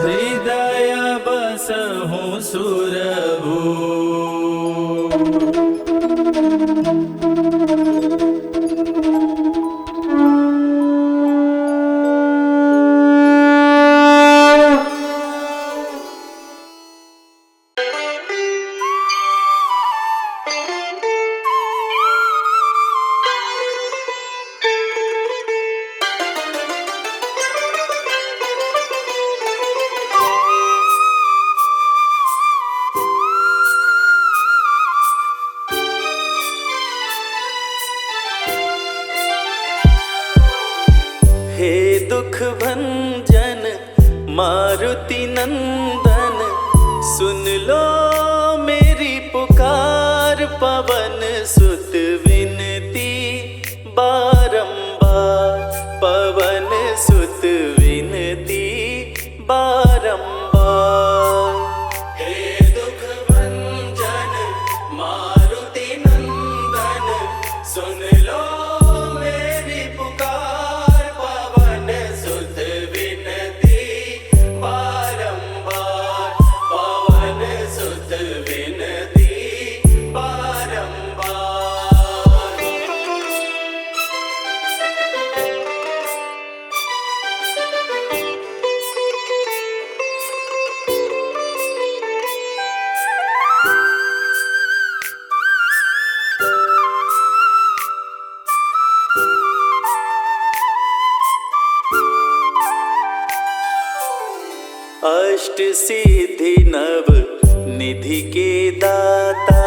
हृदय बसहु सुरभूप। भंजन मारुति नंदन, सुन लो मेरी पुकार। पवन सुत विनती बारंबार, पवन सुत विनती बारंबार। हे दुख भंजन मारुति नंदन, सुन लो मेरी पुकार। पवन सुत विनती बारंबार, पवन सुत विनती बारंबार। अष्ट सिद्धि नव निधि के दाता,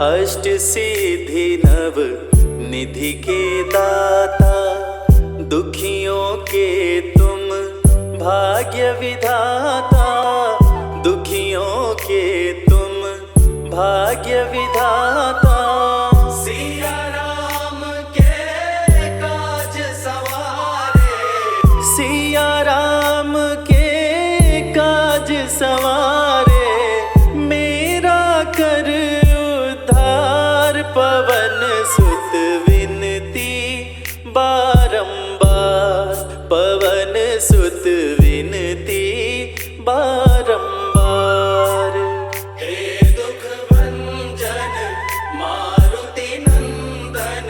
अष्ट सिद्धि नव निधि के दाता। दुखियों के तुम भाग्य विधाता, दुखियों के तुम भाग्य विधाता। सिया राम के काज सवारे, सिया राम के काज सवारे। मेरा कर उद्धार, पवन सुत विनती बारंबार, पवन सुत विनती बारंबार। हे दुख भंजन मारुति नंदन,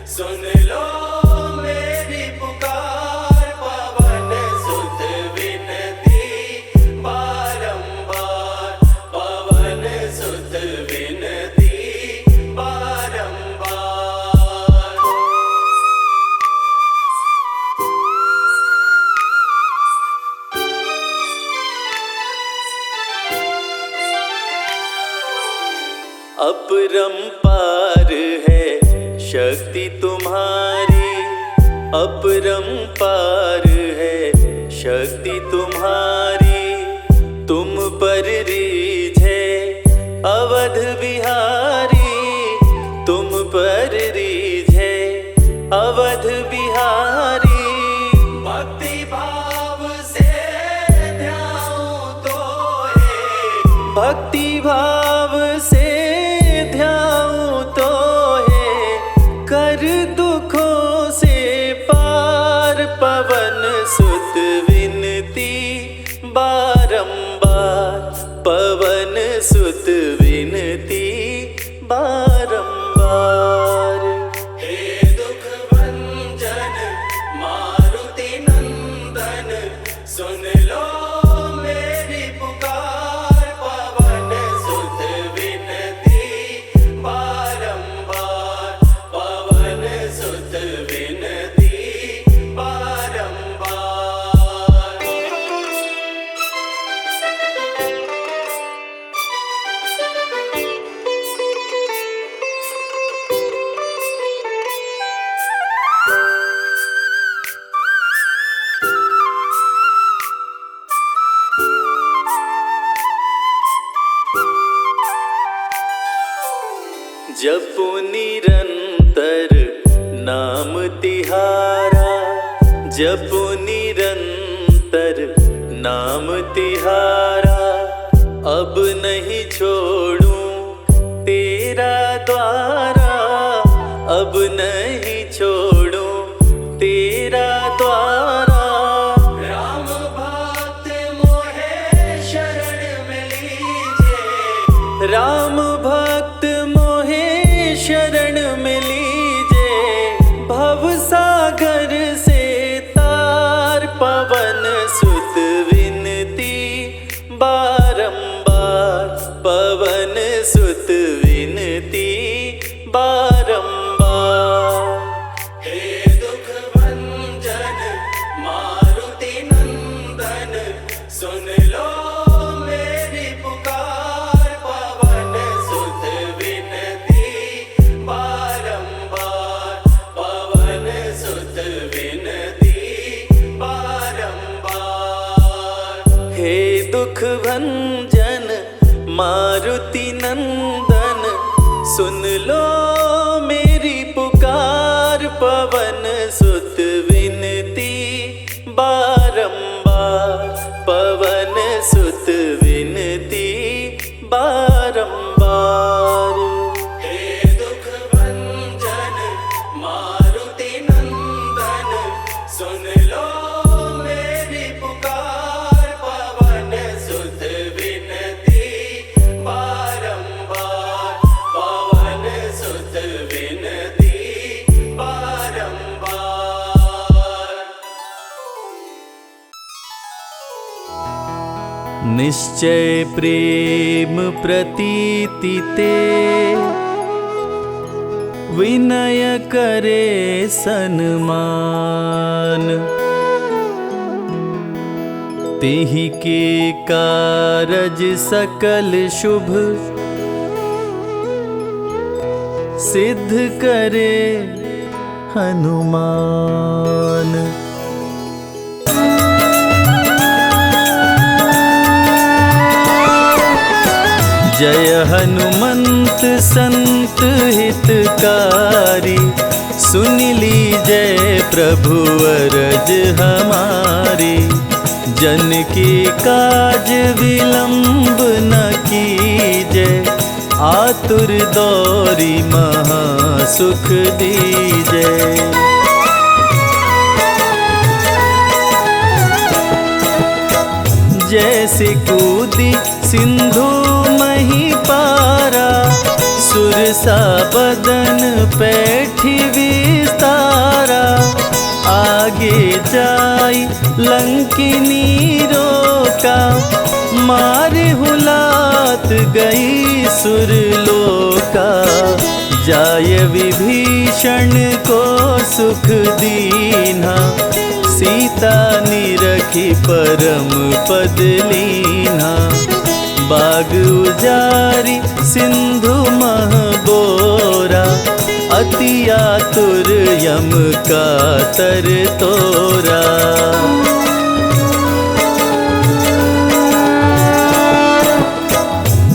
सुन लो मेरी पुकार। पवन सुत विनती बारंबार, पवन सुत विनती बारंबार। अपरंपार है शक्ति तुम्हारी, अपरंपार है शक्ति तुम्हारी। तुम पर रीझे अवध बिहारी, तुम पर रीझे अवध बिहारी। भक्ति भाव से ध्याऊं तो है, भक्ति भाव से ध्याऊं तो है। कर दुखों से पार, पवन सुत विनती बारंबार, पवन सुत विनती बारंबार। हे दुख भंजन मारुति नंदन, सुन लो मेरी पुकार। पवन सुत विनती बारंबार, पवन सुत विनती बारंबार। जपो निरंतर नाम तिहारा, जपो निरंतर नाम तिहारा। अब नहीं छोड़ूं तेरा द्वारा, अब नहीं छोड़ूं तेरा द्वारा। राम भक्त मोहे शरण में लीजे, राम भक्त मोहे शरण में लीजे। भव सागर से तार, पवन सुत विनती बारंबार, पवन सुत विनती बारंबार। हे दुख भंजन मारुति नंदन, सुन लो मेरी पुकार। पवन सुत विनती बारंबार, पवन सुत विनती बारंबार। मारुति नंदन सुन लो मेरी पुकार। पवन सुत विनती बारंबार, पवन सुत विनती बारंबार। हे दुख भंजन मारुति नंदन सुन लो मेरी पुकार। पवन सुत विनती बारंबार, पवन सुत विनती बारंबार। निश्चय प्रेम प्रतीति ते विनय करे सन्मान। तेहि के कारज सकल शुभ सिद्ध करे हनुमान। जय हनुमंत संत हितकारी, सुन लीजय प्रभु अरज हमारी। जन की काज विलंब न कीजय, आतुर दौरी महा सुख दीजय। जैसे कूदी सिंधु मही पारा, सुरसा बदन पैठी विस्तारा। आगे जाई लंकिनी रोका, मारे हुलात गई सुरलोका। जाय विभीषण को सुख दीन्हा, सीता निरखी परम पद लीन्हा। बाग उजारी सिंधु मह बोरा, अति आतुर यम का तर तोरा।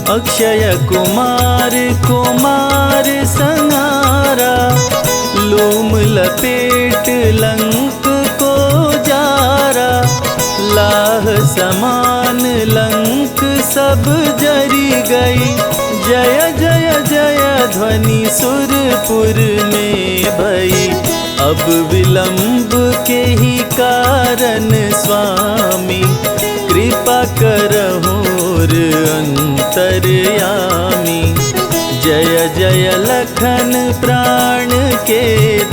अक्षय कुमार कुमार संहारा, लूम लपेट लंक को जारा। लाह समान लंक सब जरी गई, जय जय जय ध्वनि सुरपुर में भई। अब विलंब के ही कारण स्वामी, कृपा करहुर अंतर्यामी। जय जय लखन प्राण के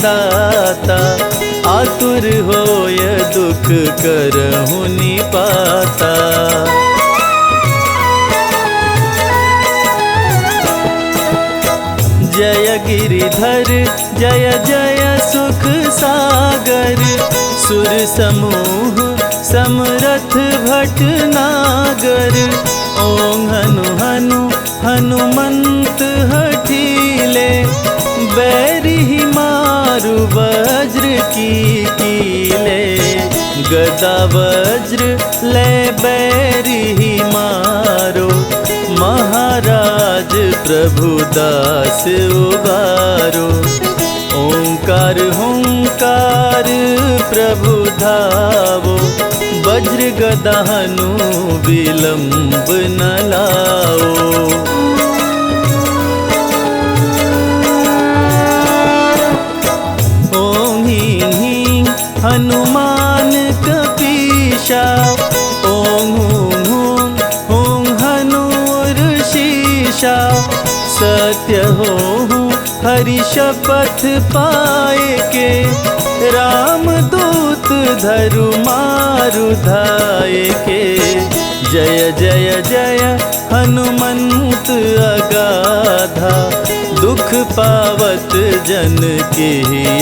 दाता, आतुर होय दुख करहु निपाता। जय गिरिधर जय जय सुख सागर, सुर समूह समरथ भटनागर। ओं हनु हनु हनुमंत हठीले, बैरी मारु वज्र की कीले। गदा वज्र ले बैरी मारो, महाराज प्रभु दास उबारो। ओंकार हुंकार प्रभु धावो, वज्र गदा हनु विलंब न लाओ। ओं ह्रीं ह्रीं हनुमान कपीशा, ओं हूं हूं हूं हनुर्षीशा। सत्य हो हरि शपथ पाए के, राम दूत धरु मारु धाये के। जय जय जय हनुमंत अगाधा, दुख पावत जन के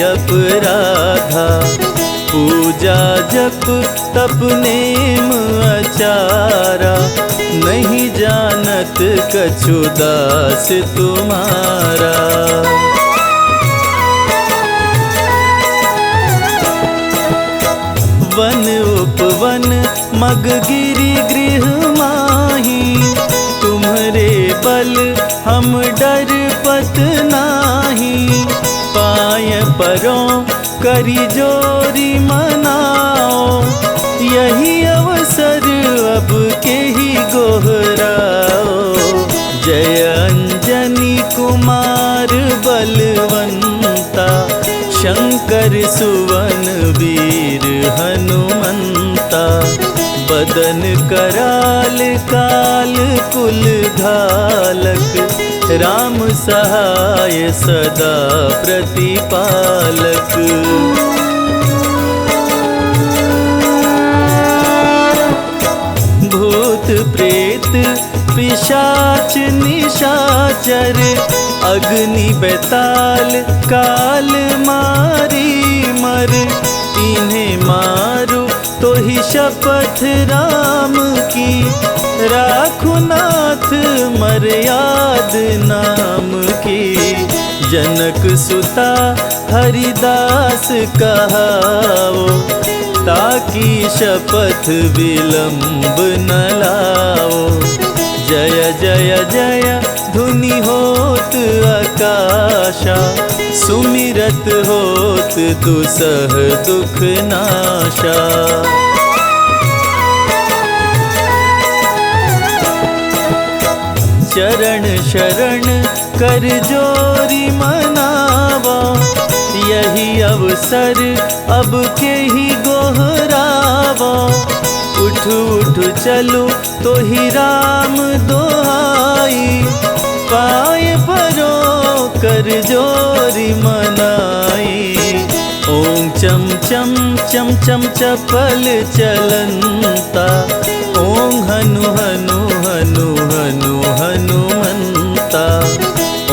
अपराधा। पूजा जप तप नेम आचारा, नहीं जानत कछु दास तुम्हारा। वन उपवन मग गिरि गृह माही, तुम्हरे बल हम डरपत नाही, पाय परों करी जोरी मनाओ, यही अवसर अब के ही गोहराओ। जय अंजनी कुमार बलवंता, शंकर सुवन वीर हनुमंता, बदन कराल काल कुल घालक, राम सहाय सदा प्रतिपालक। भूत प्रेत पिशाच निशाचर, अग्नि बेताल काल मारी मर, इन्हें मारो तो ही शपथ राम की, राखो नाथ मर्याद नाम की। जनक सुता हरिदास कहाओ, ताकि शपथ विलंब न लाओ। जय जय जय धुनि होत आकाशा, सुमिरत होत दुसह दुख नाशा। चरण शरण कर जोरी मनावा, यही अवसर अब के ही गोहरावा। उठ उठ चलो तो ही राम दोहाई, पाय परो कर जोरी मनाई। ओम चम चम चम चम चपल चलंता, ओम हनु हनु हनु हनु हनुमंता।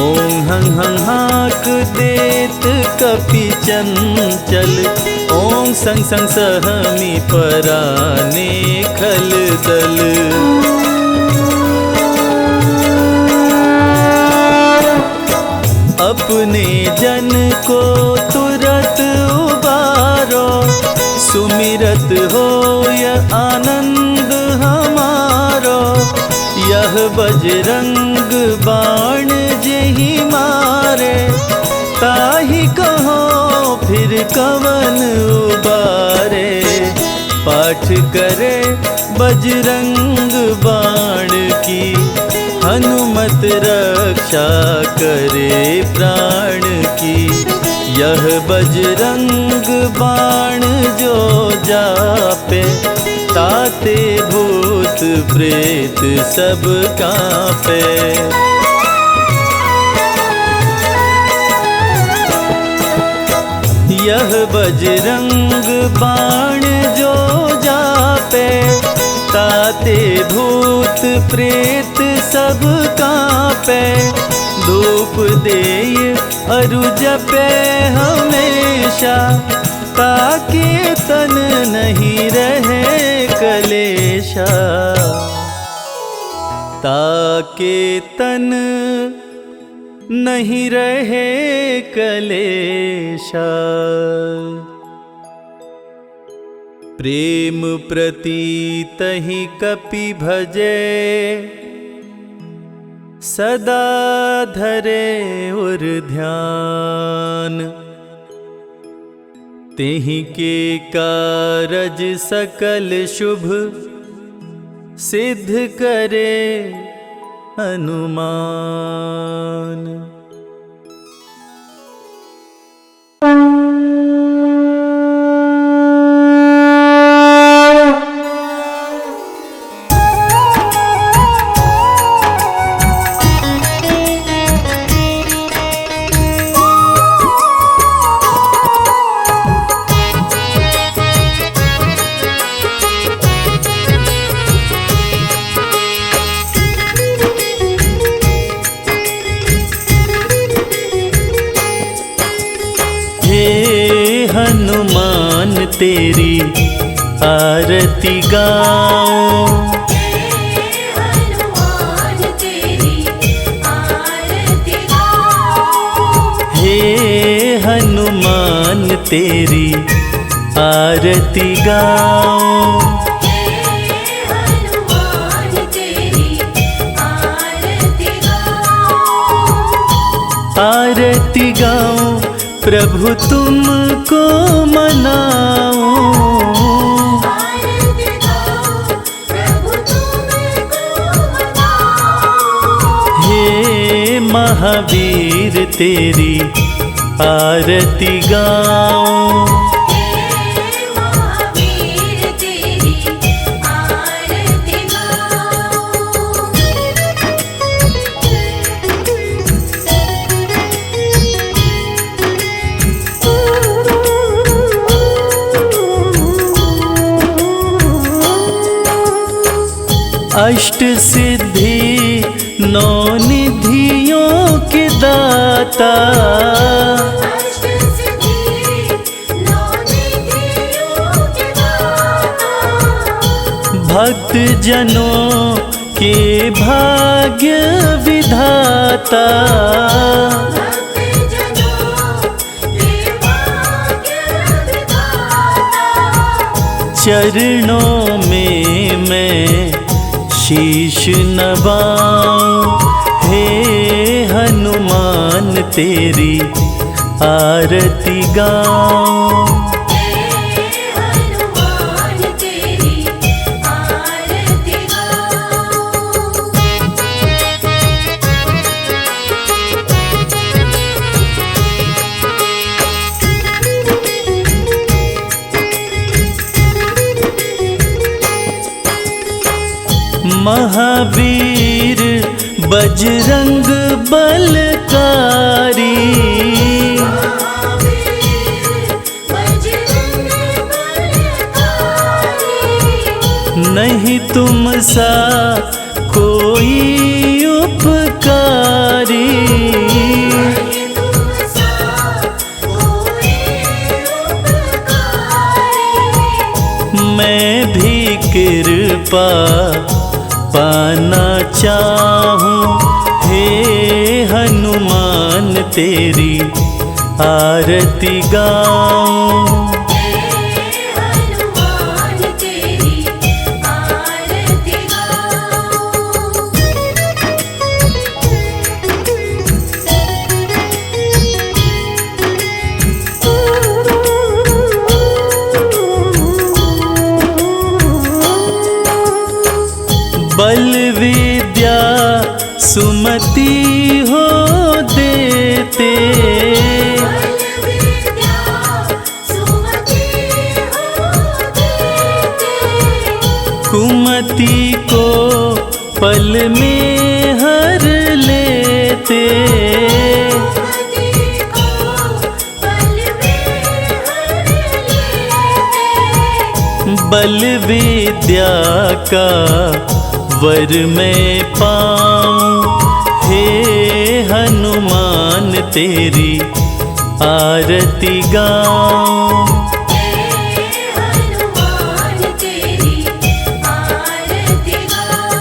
ओम हं हं हाक देत कपि चंचल, ओम संग संग सहमी पराने खल दल। अपने जन को तुरत उबारो, सुमिरत होय आनंद हमारो। यह बजरंग बाण जेहि मारे, ताहि कहो फिर कवन उबारे। पाठ करे बजरंग बाण की, हनुमत रक्षा करे प्राण की। यह बजरंग बाण जो जापे, ताते भूत प्रेत सब कांपे। यह बजरंग बाण जो जापे, ताते भूत प्रेत सब कांपे। धूप देय अरु जपे हमेशा, ताके तन नहीं रहे कलेशा। ताके तन नहीं रहे कलेशा। प्रेम प्रतीत ही कपि भजे, सदा धरे उर ध्यान। तेहि के कारज सकल शुभ, सिद्ध करे हनुमान। हनुमान तेरी आरती गाऊं, हनुमान तेरी आरती गाऊं। हे हनुमान तेरी आरती गाऊं। हनुमान तेरी आरती गाऊं। आरती गाऊं प्रभु तुमको मनाऊं। आरती गाऊं प्रभु तुमको मनाऊं। हे महावीर तेरी आरती गाऊं। हे महावीर तेरी आरती अष्ट सिद्धि नौ निधियों के दाता, अष्ट सिद्धि नौ निधियों के दाता। भक्त जनों के भाग्य विधाता, भक्त जनों के भाग्य विधाता। चरणों में मैं शीश नवाऊं। हे हनुमान तेरी आरती गाऊं। हे हनुमान तेरी आरती गाऊं। महावीर बजरंग बलकारी, महावीर बजरंग बलकारी। नहीं तुम सा कोई उपकारी। नहीं तुम सा कोई उपकारी। मैं भी कृपा पाना चाहूं। हे हनुमान तेरी आरती गाऊं। हे हनुमान तेरी आरती गाऊं। बल विद्या सुमति हो देते, बल विद्या सुमति हो देते। कुमति को पल में हर लेते। कुमति को पल में हर लेते। बल विद्या का वर मैं पाऊं। हे हनुमान तेरी आरती गाऊं। हे हनुमान तेरी आरती गाऊं।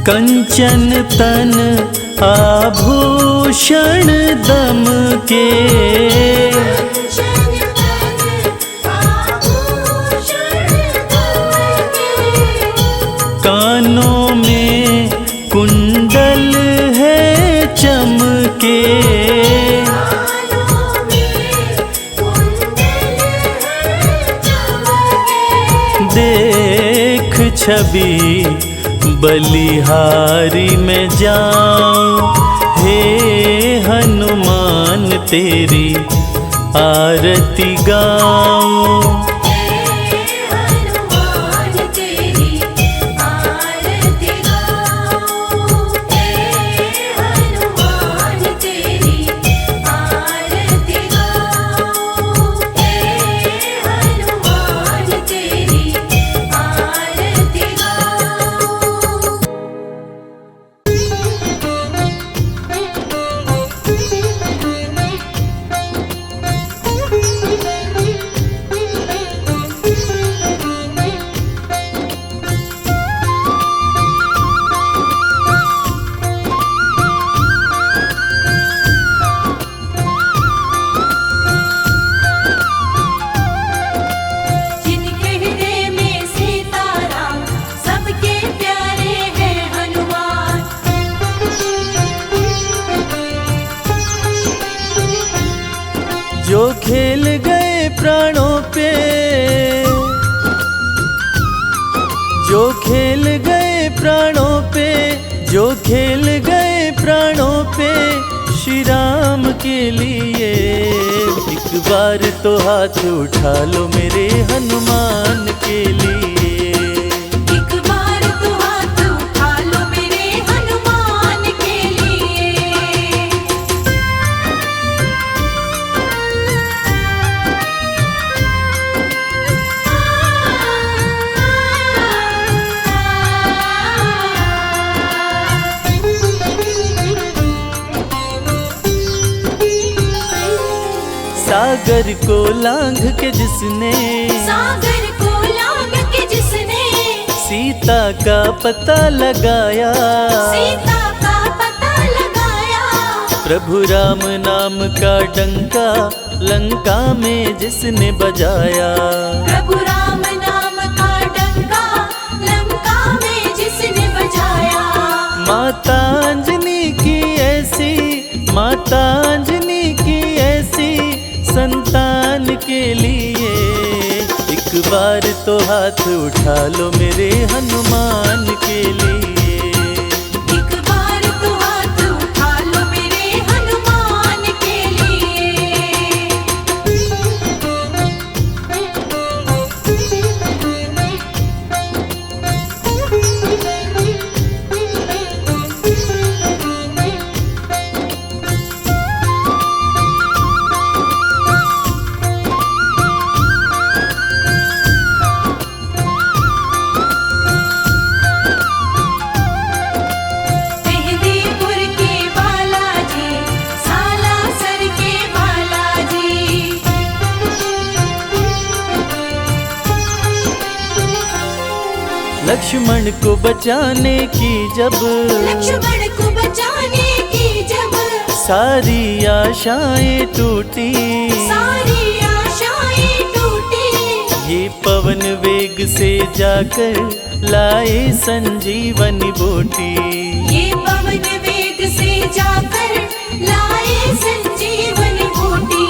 कंचन तन आभूषण दम के, कंचन तन आभूषण दमके। कानों में कुंडल है चमके। कानों में कुंडल है चमके। देख छवि बलिहारी में जाऊं। हे हनुमान तेरी आरती गाऊं। हे हनुमान तेरी आरती गाऊं। हे हनुमान तेरी आरती गाऊं। हे हनुमान तेरी आरती गाऊं। जो खेल गए प्राणों पे, जो खेल गए प्राणों पे, जो खेल गए प्राणों पे श्री राम के लिए। एक बार तो हाथ उठा लो मेरे हनुमान के लिए। एक बार तो हाथ उठा लो मेरे हनुमान के लिए। सागर को लांघ के जिसने, सागर को लांघ के जिसने सीता का पता लगाया, सीता का पता लगाया। प्रभु राम नाम का डंका लंका में जिसने बजाया। प्रभु राम नाम का डंका लंका में जिसने बजाया। माता अंजनी की ऐसी, माता अंजनी की ऐसी संतान के लिए। एक बार तो हाथ उठा लो मेरे हनुमान के लिए। एक बार तो हाथ उठा लो मेरे हनुमान के लिए। मेहंदीपुर के बालाजी, सालासर के बालाजी। लक्ष्मण को बचाने की जब, लक्ष्मण को बचाने की जब सारी आशाएं टूटी, सारी आशाएं टूटी। ये पवन वेग से जाकर लाए संजीवनी बूटी। ये पवन वेग से जाकर लाए संजीवनी बूटी।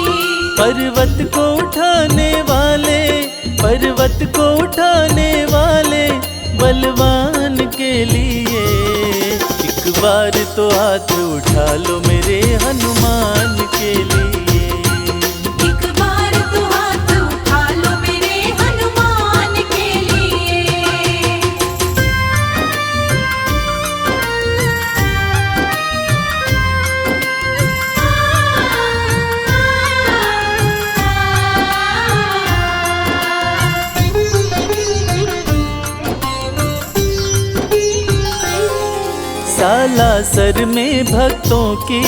पर्वत को उठाने वाले, पर्वत को उठाने वाले बलवान के लिए। एक बार तो हाथ उठा लो मेरे हनुमान के लिए। एक बार तो हाथ उठा लो मेरे हनुमान के लिए। सालासर में भक्तों की,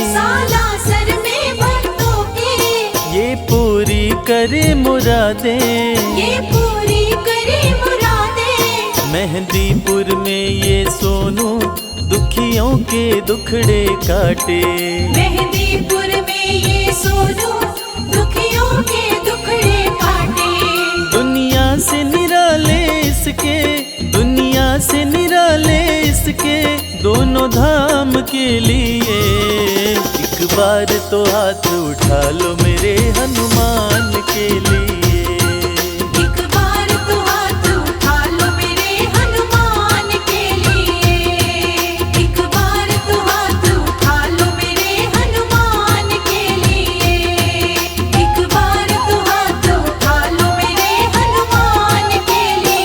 सालासर में भक्तों की ये पूरी करे मुरादें। ये पूरी करे मुरादें। मेहंदीपुर में ये सोनू दुखियों के दुखड़े काटे। मेहंदीपुर में ये सोनू दुखियों के दुखड़े काटे। दुनिया से निराले इसके, दुनिया से निराले इसके दोनों धाम के लिए। एक बार तो हाथ उठा लो मेरे हनुमान के लिए। एक बार तो हाथ उठा लो मेरे हनुमान के लिए। एक बार तो हाथ उठा लो मेरे हनुमान के लिए। एक बार तो हाथ उठा लो मेरे हनुमान के लिए।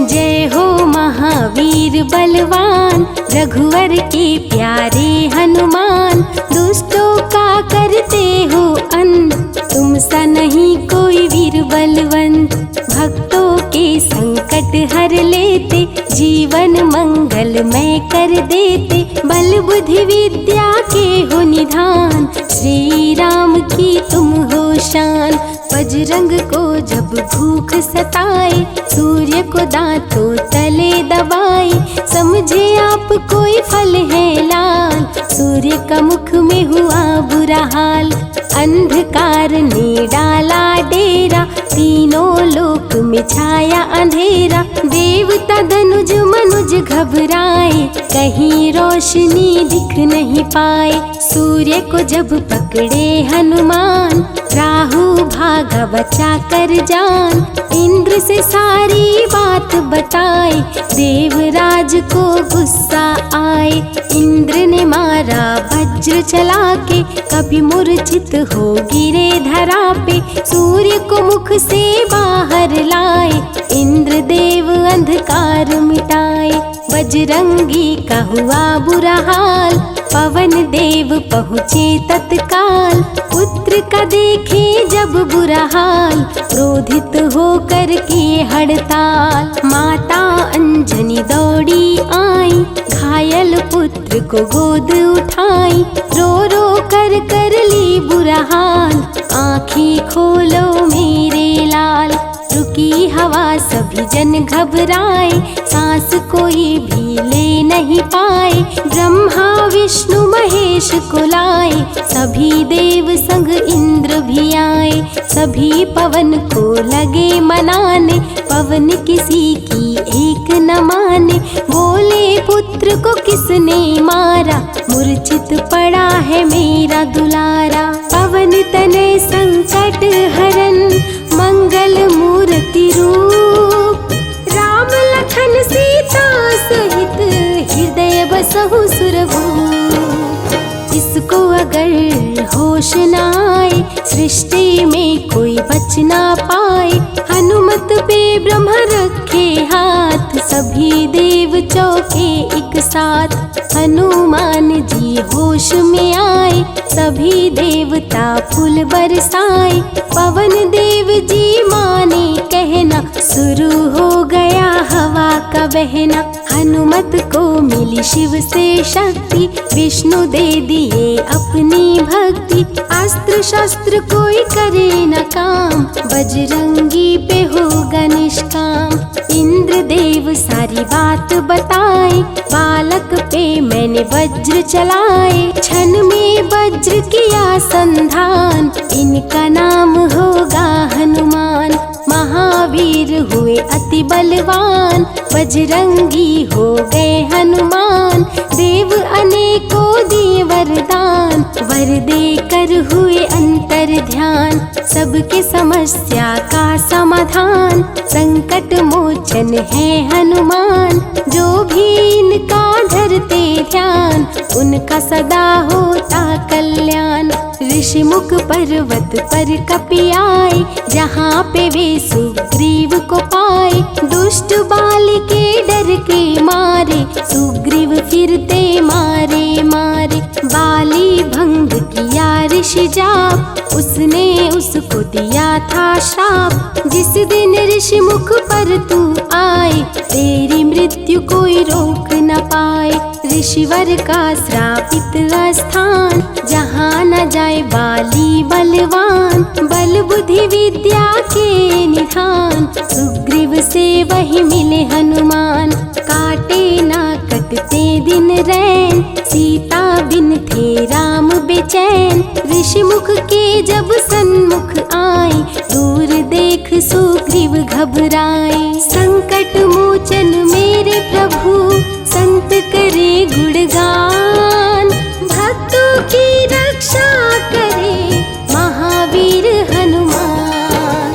जय हो महावीर बलवान, रघुवर के प्यारे हनुमान। दुष्टों का करते हो अंत, तुम सा नहीं कोई वीर बलवंत। भक्तों के संकट हर लेते, जीवन मंगलमय कर देते। बल बुद्धि विद्या के हो निधान, श्री राम की तुम हो शान। बजरंग को जब भूख सताए, सूर्य को दांतों तले दबाए, समझे आप कोई फल है लाल, सूर्य का मुख में हुआ बुरा हाल। अंधकार ने डाला डेरा, तीनों लोक में छाया अंधेरा, देवता धनुज मनुज घबराए, कहीं रोशनी दिख नहीं पाए। सूर्य को जब पकड़े हनुमान, राहु भागा बचा कर जान, इंद्र से सारी बात बताए, देवराज को गुस्सा आए। इंद्र ने मारा वज्र चला के, कभी मूर्छित हो गिरे धरा पे, सूर्य को मुख से बाहर लाए, इंद्र देव अंधकार मिटाए। बजरंगी का हुआ बुरा हाल, पवन देव पहुँचे तत्काल, पुत्र का देखे जब बुरा हाल, क्रोधित होकर किए हड़ताल। माता अंजनी दौड़ी आई, घायल पुत्र को गोद उठाई, रो रो कर ली बुरा हाल, आँखें खोलो मेरे लाल। रुकी हवा सभी जन घबराए, सांस कोई भी ले नहीं पाए, ब्रह्मा विष्णु महेश को लाए, सभी देव संग इंद्र भी आए, सभी पवन को लगे मनाने, पवन किसी की एक न माने, बोले पुत्र को किसने मारा, मूर्छित पड़ा है मेरा दुलारा। पवन तनय संकट हरन, मंगल मूर्ति रूप, राम लखन सीता सहित हृदय बसहु सुरभूप। इसको अगर होश न आए, सृष्टि में कोई बच ना पाए, हनुमत पे ब्रह्मा रखे हाथ, सभी देव चौके एक साथ। हनुमान जी होश में आए, सभी देवता फूल बरसाए, पवन देव जी माने कहना, शुरू हो गया हवा का बहना। हनुमत को मिली शिव से शक्ति, विष्णु दे दिए अपनी भक्ति, अस्त्र शस्त्र कोई करे न काम, बजरंगी पे होगा निष्काम। इंद्र देव सारी बात बताए, बालक पे मैंने वज्र चलाए, क्षण में वज्र किया संधान, इनका नाम होगा हनुमान। महावीर हुए अति बलवान, बजरंगी हो गए हनुमान, देव अनेकों दिए वरदान, वर देकर हुए अंतर ध्यान, सबके समस्या का समाधान, संकट मोचन है हनुमान, जो भी इनका धरते ध्यान, उनका सदा होता कल्याण। ऋषिमुख पर्वत पर कपि आए, जहाँ पे वे सुग्रीव को पाए, दुष्ट बाल के डर के मारे, सुग्रीव फिरते मारे मारे, बाली भंग किया ऋषि जाप, उसने उसको दिया था श्राप, जिस दिन ऋषि मुख पर तू आए, तेरी मृत्यु कोई रोक न पाए। ऋषिवर का श्रापित स्थान, जहाँ न जाए बाली बलवान, बल बुद्धि विद्या के निधान, सुग्रीव से वही मिले हनुमान। काटे ना कटते दिन रैन, सीता बिन थे राम बेचैन, ऋषि मुख के जब सन्मुख आए, दूर देख सुग्रीव घबराए। संकट मोचन मेरे प्रभु, संत करे गुणगान, भक्तों की रक्षा करे महावीर हनुमान।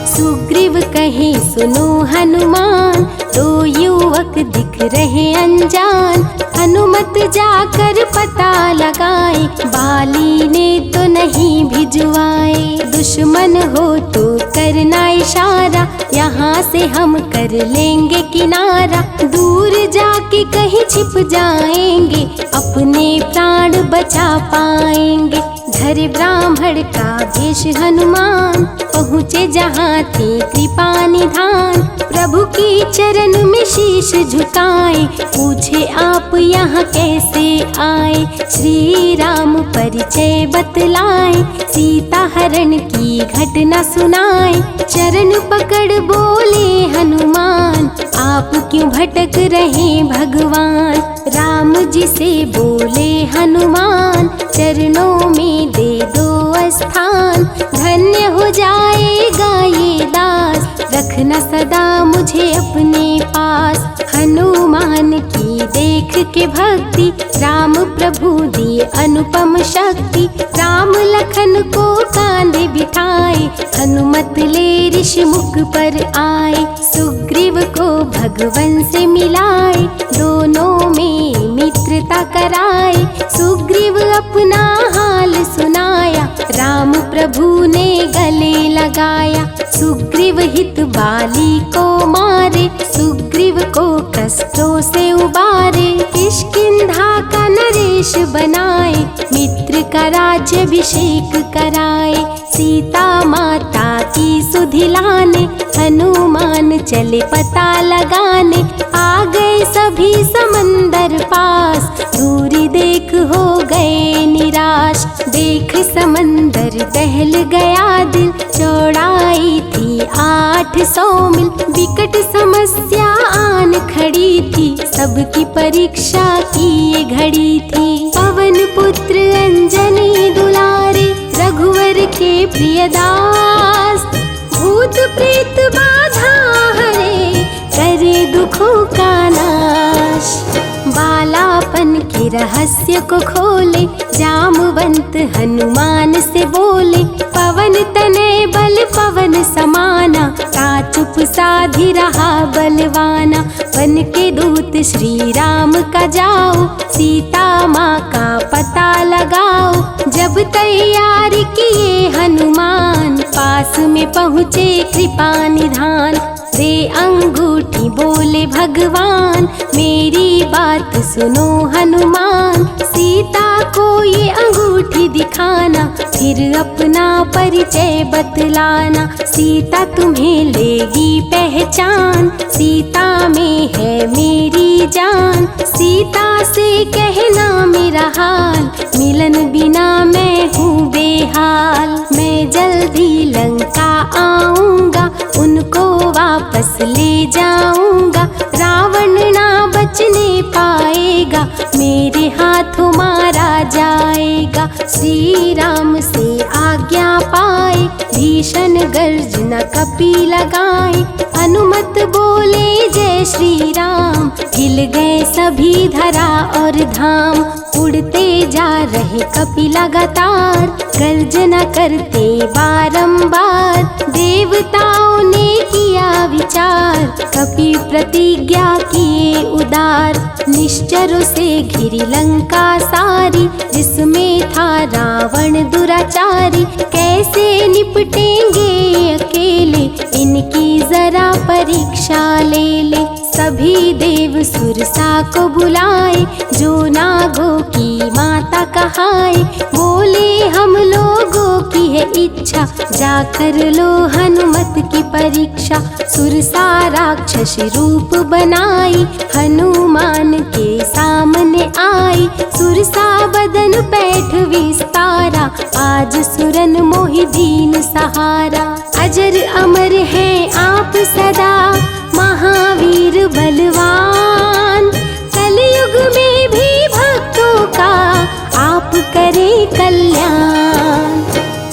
सुग्रीव कहे सुनो हनुमान, दो युवक दिख रहे अनजान, हनुमत जाकर पता लगाए, बाली ने तो नहीं भिजवाए। दुश्मन हो तो करना इशारा, यहाँ से हम कर लेंगे किनारा, दूर जाके कहीं छिप जाएंगे, अपने प्राण बचा पाएंगे। धरे ब्राह्मण का भेष हनुमान, पहुँचे जहाँ थे कृपा निधान, प्रभु की चरण में शीश शीश झुकाए, पूछे आप यहाँ कैसे आए। श्री राम परिचय बतलाए, सीता हरण की घटना सुनाए। चरण पकड़ बोले हनुमान, आप क्यों भटक रहे भगवान। राम जी से बोले हनुमान, चरणों में दे दो स्थान। धन्य हो जाएगा ये दास, रखना सदा मुझे अपने पास। हनुमान की देख के भक्ति, राम प्रभु दिए अनुपम शक्ति। राम लखन को कांधे बिठाए, हनुमत ले ऋषि मुख पर आए। सुग्रीव को भगवन से मिलाए, दोनों में मित्रता कराए। सुग्रीव अपना हाल सुनाया, राम प्रभु ने गले लगाया। सुग्रीव हित बाली को मारे, सुग्रीव को कष्टों से उबारे। किष्किंधा का नरेश बनाए, मित्र का राज्याभिषेक कराए। सीता माता की सुधि लाने, हनुमान चले पता लगाने। आ गए सभी समंदर पास, दूरी देख हो गए निराश। देख समंदर दहल गया दिल, चौड़ाई थी 800 मील। विकट समस्या आन खड़ी थी, सबकी परीक्षा की ये घड़ी थी। पवन पुत्र अंजनी दुलारे, रघुवर के प्रियदास। भूत प्रेत बाधा हरे, करे दुखों का नाश। बालापन के रहस्य को खोले, जामवंत हनुमान से बोले। पवन तनय बल पवन समाना, ता चुप साधी रहा बलवाना। वन के दूत श्री राम का जाओ, सीता माँ का पता लगाओ। जब तैयार किए हनुमान, पास में पहुँचे कृपा निधान। दे अंगूठी बोले भगवान, मेरी बात सुनो हनुमान। सीता को ये अंगूठी दिखाना, फिर अपना परिचय बतलाना। सीता तुम्हें लेगी पहचान, सीता में है मेरी जान। सीता से कहना मेरा हाल, मिलन बिना मैं हूँ बेहाल। मैं जल्दी लंका आऊँगा, उनको वापस ले जाऊंगा। रावण ना बचने पाएगा, मेरे हाथों मारा जाएगा। श्री राम से आज्ञा पाए, भीषण गर्जना कपि लगाए। अनुमत बोले जय श्री राम, हिल गए सभी धरा और धाम। उड़ते जा रहे कपि लगातार, गर्जना करते बारंबार। देवताओं ने किया विचार, कपि प्रतिज्ञा किए उदार। निश्चरों से घिरी लंका सारी, जिसमें था रावण दुराचारी। कैसे निपटेंगे अकेले, इनकी जरा परीक्षा ले ले। सभी देव सुरसा को बुलाए, जो नागों की माता कहाए। बोले हम लोगों की है इच्छा, जाकर लो हनुमत की परीक्षा। सुरसा राक्षस रूप बनाई, हनुमान के सामने आई। सुरसा बदन पैठ विस्तारा, आज सुरन मोहि दीन सहारा। अजर अमर है आप सदा, महावीर बलवान। कलयुग में भी भक्तों का आप करें कल्याण।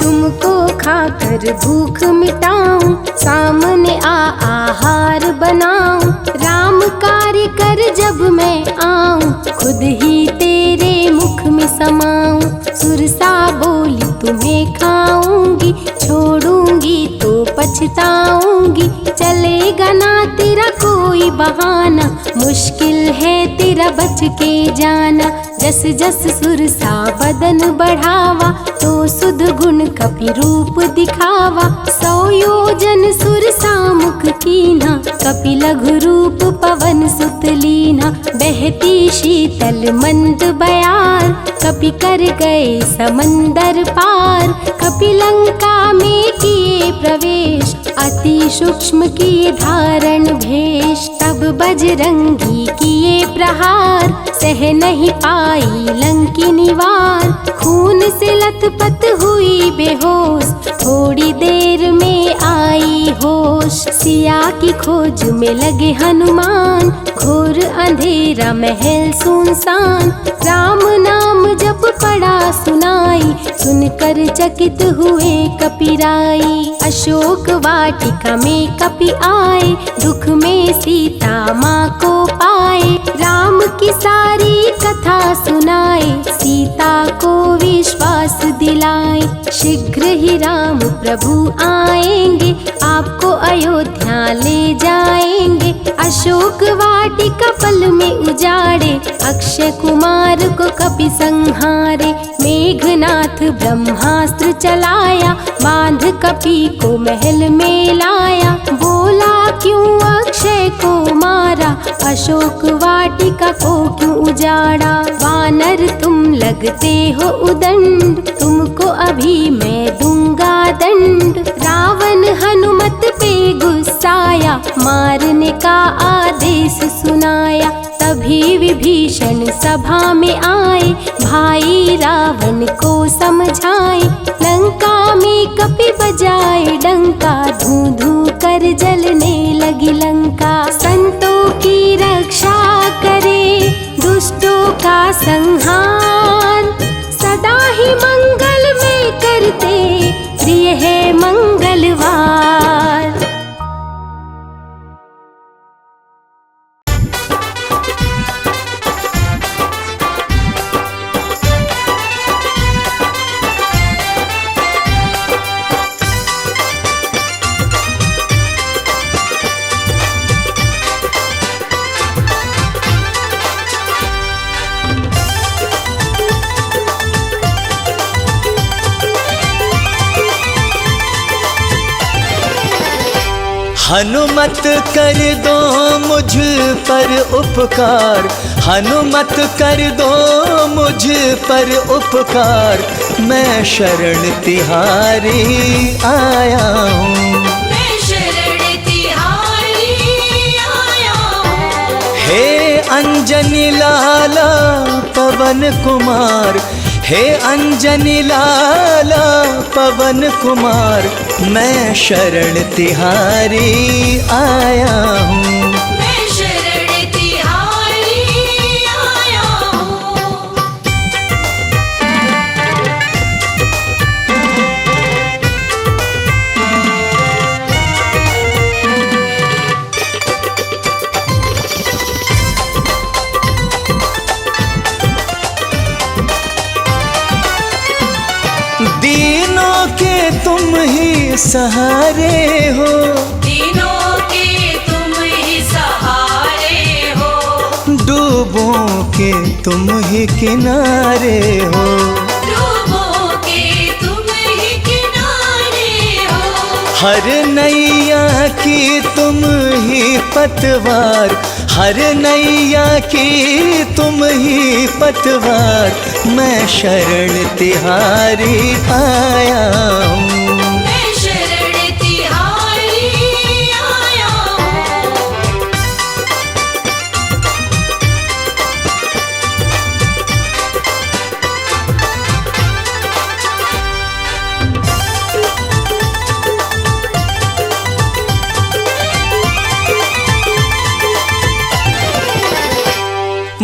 तुमको खाकर भूख मिटाऊं, सामने आहार बनाऊं। राम कार्य कर जब मैं आऊं, खुद ही तेरे मुख में समाऊं। सुरसा बोली तुम्हें खाऊंगी, छोड़ूंगी तो पछताऊंगी। चलेगा ना तेरा कोई बहाना, मुश्किल है तेरा बच के जाना। जस जस सुरसा बदन बढ़ावा, तो सुध गुण कपि रूप दिखावा। 100 योजन सुरसा मुख कीन्हा, कपि लघु रूप पवन सुत लीन्हा। बहती शीतल मंद बयार, कपि कर गए समंदर पार। कपि लंका में किए प्रवेश, अति सूक्ष्म किए धारण भेष। तब बजरंगी किए प्रहार, सह नहीं पाई लंकिनी वार। खून से लथपथ हुई बेहोश, थोड़ी देर में आई होश। सिया की खोज में लगे हनुमान, घोर अंधेरा महल सुनसान। राम नाम जब पड़ा सुनाई, सुनकर चकित हुए कपिराई। अशोक वाटिका में कपि आए, दुख में सीता माँ को पाए। राम की सारी कथा सुनाए, सीता को विश्वास दिलाए। शीघ्र ही राम प्रभु आएंगे, आपको अयोध्या ले जाएंगे। अशोक वाटिका पल में उजाड़े, अक्षय कुमार को कपि संहारे। मेघनाथ ब्रह्मास्त्र चलाया, बांध कपि को महल में लाया। बोला क्यों अक्षय को मारा, अशोक वाटिका को क्यों उजाड़ा। वानर तुम लगते हो उदंड, तुमको अभी मैं दूंगा दंड। रावण हनुमत पे गुस्साया, मारने का आदेश सुनाया। तभी विभीषण सभा में आए, भाई रावण को समझाए। लंका में कपि बजाए डंका, धू धू कर जलने लगी लंका। संतों की रक्षा करे, दुष्टों का संहार। सदा ही मंगल में करते, प्रिय है मंगलवार। हनुमत कर दो मुझ पर उपकार, हनुमत कर दो मुझ पर उपकार। मैं शरण तिहारी आया हूँ, मैं शरण तिहारी आया हूँ। हे अंजनी लाला पवन कुमार, हे अंजनी लाला पवन कुमार। मैं शरण तिहारी आया हूँ, मैं शरण तिहारी आया हूँ। दीनों के तुम ही सहारे हो, तीनों के तुम ही सहारे हो। डूबों के तुम ही किनारे हो, डूबों के तुम ही किनारे हो। हर नैया की तुम ही पतवार, हर नैया की तुम ही पतवार। मैं शरण तिहारी आया हूँ, मैं शरण तिहारी आया हूँ।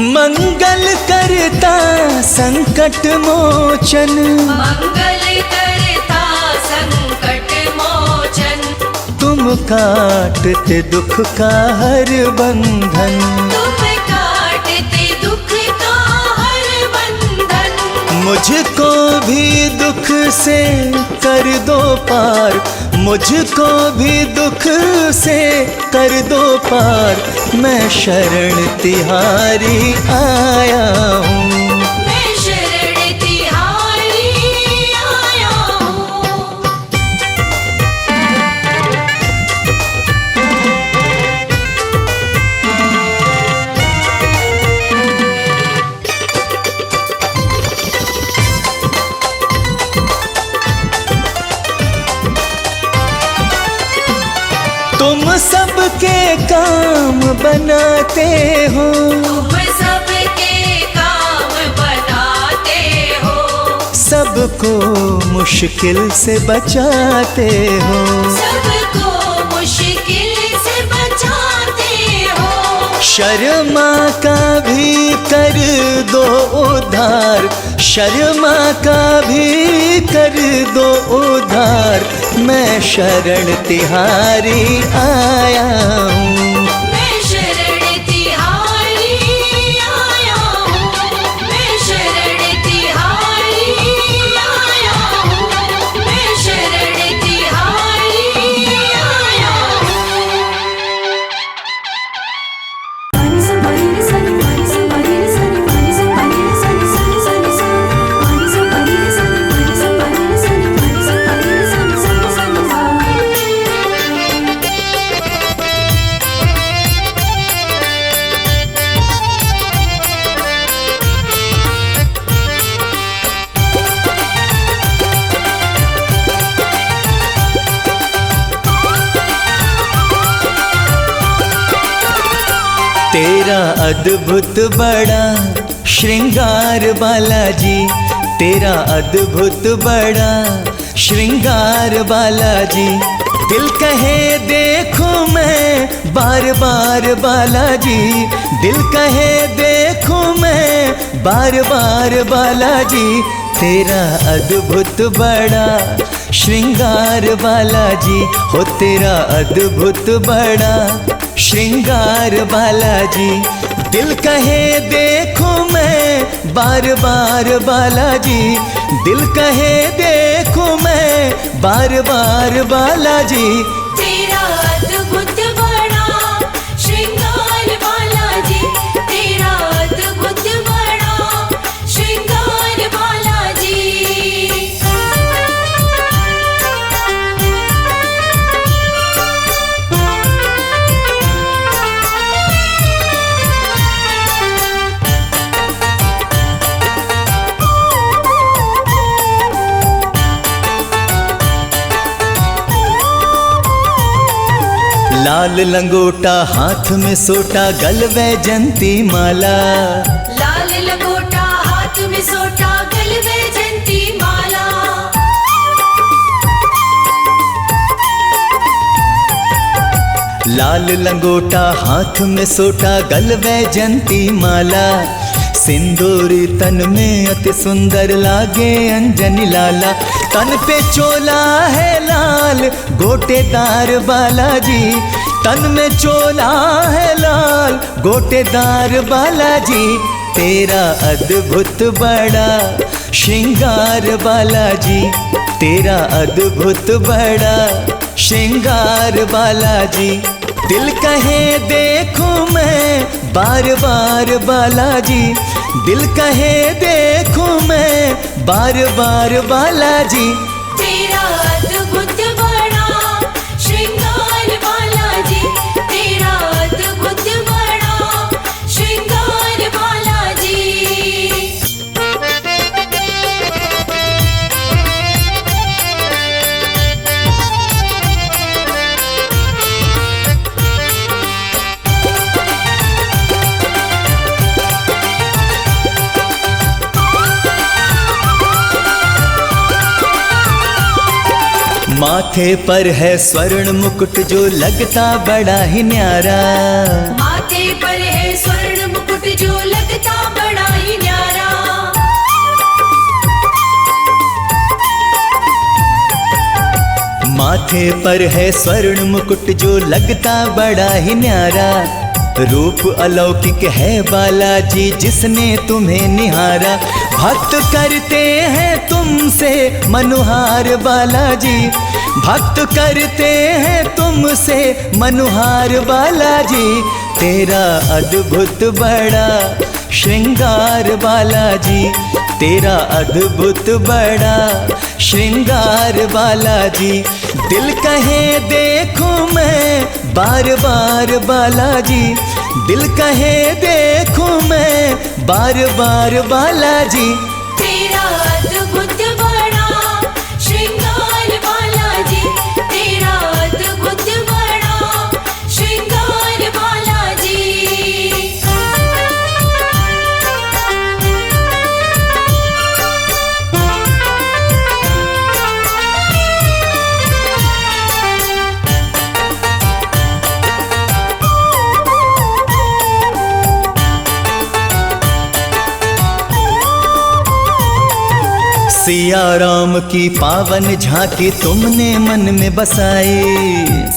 मंगल करता संकट मोचन, मंगल करता संकट मोचन। तुम काटते दुख का हर बंधन। तुम काटते दुख का हर बंधन। मुझको भी दुख से कर दो पार, मुझको भी दुख से कर दो पार। मैं शरण तिहारी आया हूँ, मैं शरण तिहारी आया हूँ। तुम सब सबके काम बनाते हो, तुम सबके काम बनाते हो, सबको मुश्किल से बचाते हो, सबको मुश्किल से बचाते हो। शर्मा का भी कर दो उद्धार, शर्मा का भी कर दो उद्धार, मैं शरण तिहारी आया हूँ, मैं शरण तिहारी आया हूँ, मैं शरण तिहारी आया हूँ, मैं शरण तिहारी आया तेरा अद्भुत बड़ा श्रृंगार बालाजी, तेरा अद्भुत बड़ा श्रृंगार बालाजी, दिल कहे देखो मैं बार बार बालाजी, दिल कहे देखो मैं बार बार बालाजी, तेरा अद्भुत बड़ा श्रृंगार बालाजी, हो तेरा अद्भुत बड़ा श्रृंगार बालाजी, दिल कहे देखो मैं बार बार बालाजी, दिल कहे देखो मैं बार बार बालाजी, तेरा अद्भुत बड़ा श्रृंगार बालाजी, तेरा अद्भुत बड़ा श्रृंगार बालाजी। लाल लंगोटा हाथ में सोटा गल वैजंती माला, लाल लंगोटा हाथ में सोटा गल वैजंती माला, लाल लंगोटा हाथ में सोटा गल वैजंती माला, सिंदूरी तन में अति सुंदर लागे अंजनी लाला, तन पे चोला है लाल गोटेदार बालाजी, तन में चोला है लाल गोटेदार बालाजी, तेरा अद्भुत बड़ा श्रृंगार बालाजी, तेरा अद्भुत बड़ा श्रृंगार बालाजी, दिल कहे देखो मैं बार बार बालाजी, दिल कहे देखो मैं बार बार बालाजी, तेरा अद्भुत बड़ा श्रृंगार बालाजी, तेरा अद्भुत बड़ा श्रृंगार बालाजी। माथे पर है स्वर्ण मुकुट जो लगता बड़ा ही न्यारा, माथे पर है स्वर्ण मुकुट जो लगता बड़ा ही न्यारा, माथे पर है स्वर्ण मुकुट जो लगता बड़ा ही न्यारा, रूप अलौकिक है बालाजी जिसने तुम्हें निहारा, भक्त करते हैं तुमसे मनुहार बालाजी, भक्त करते हैं तुमसे मनुहार बालाजी, तेरा अद्भुत बड़ा श्रृंगार बालाजी, तेरा अद्भुत बड़ा श्रृंगार बालाजी, दिल कहे देखो मैं बार बार बालाजी, दिल कहे देखो मैं बार बार बालाजी, तेरा अद्भुत बड़ा श्रृंगार बालाजी, तेरा अद्भुत बड़ा श्रृंगार सिया राम की पावन झांकी तुमने मन में बसाई,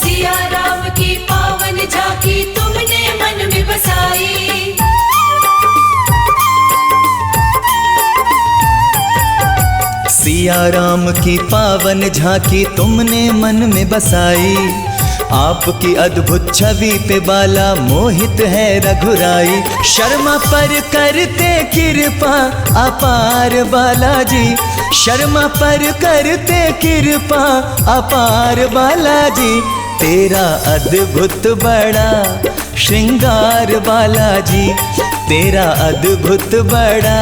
सिया राम की पावन झांकी तुमने मन में बसाई। सिया राम की पावन झांकी तुमने मन में बसाई, आपकी अद्भुत छवि पे बाला मोहित है रघुराई। शर्मा पर करते कृपा अपार बालाजी, शर्मा पर करते कृपा अपार बालाजी। तेरा अद्भुत बड़ा श्रृंगार बालाजी, तेरा अद्भुत बड़ा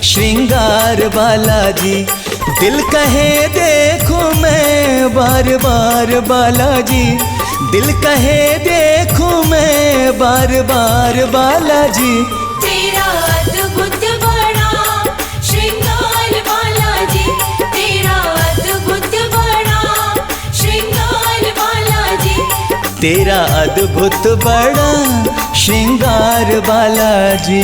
श्रृंगार बालाजी। दिल कहे देखूं मैं बार बार बालाजी, दिल कहे देखूं मैं बार बार बालाजी। तेरा अद्भुत बड़ा श्रृंगार बालाजी, तेरा अद्भुत बड़ा श्रृंगार बालाजी, तेरा अद्भुत बड़ा श्रृंगार बालाजी।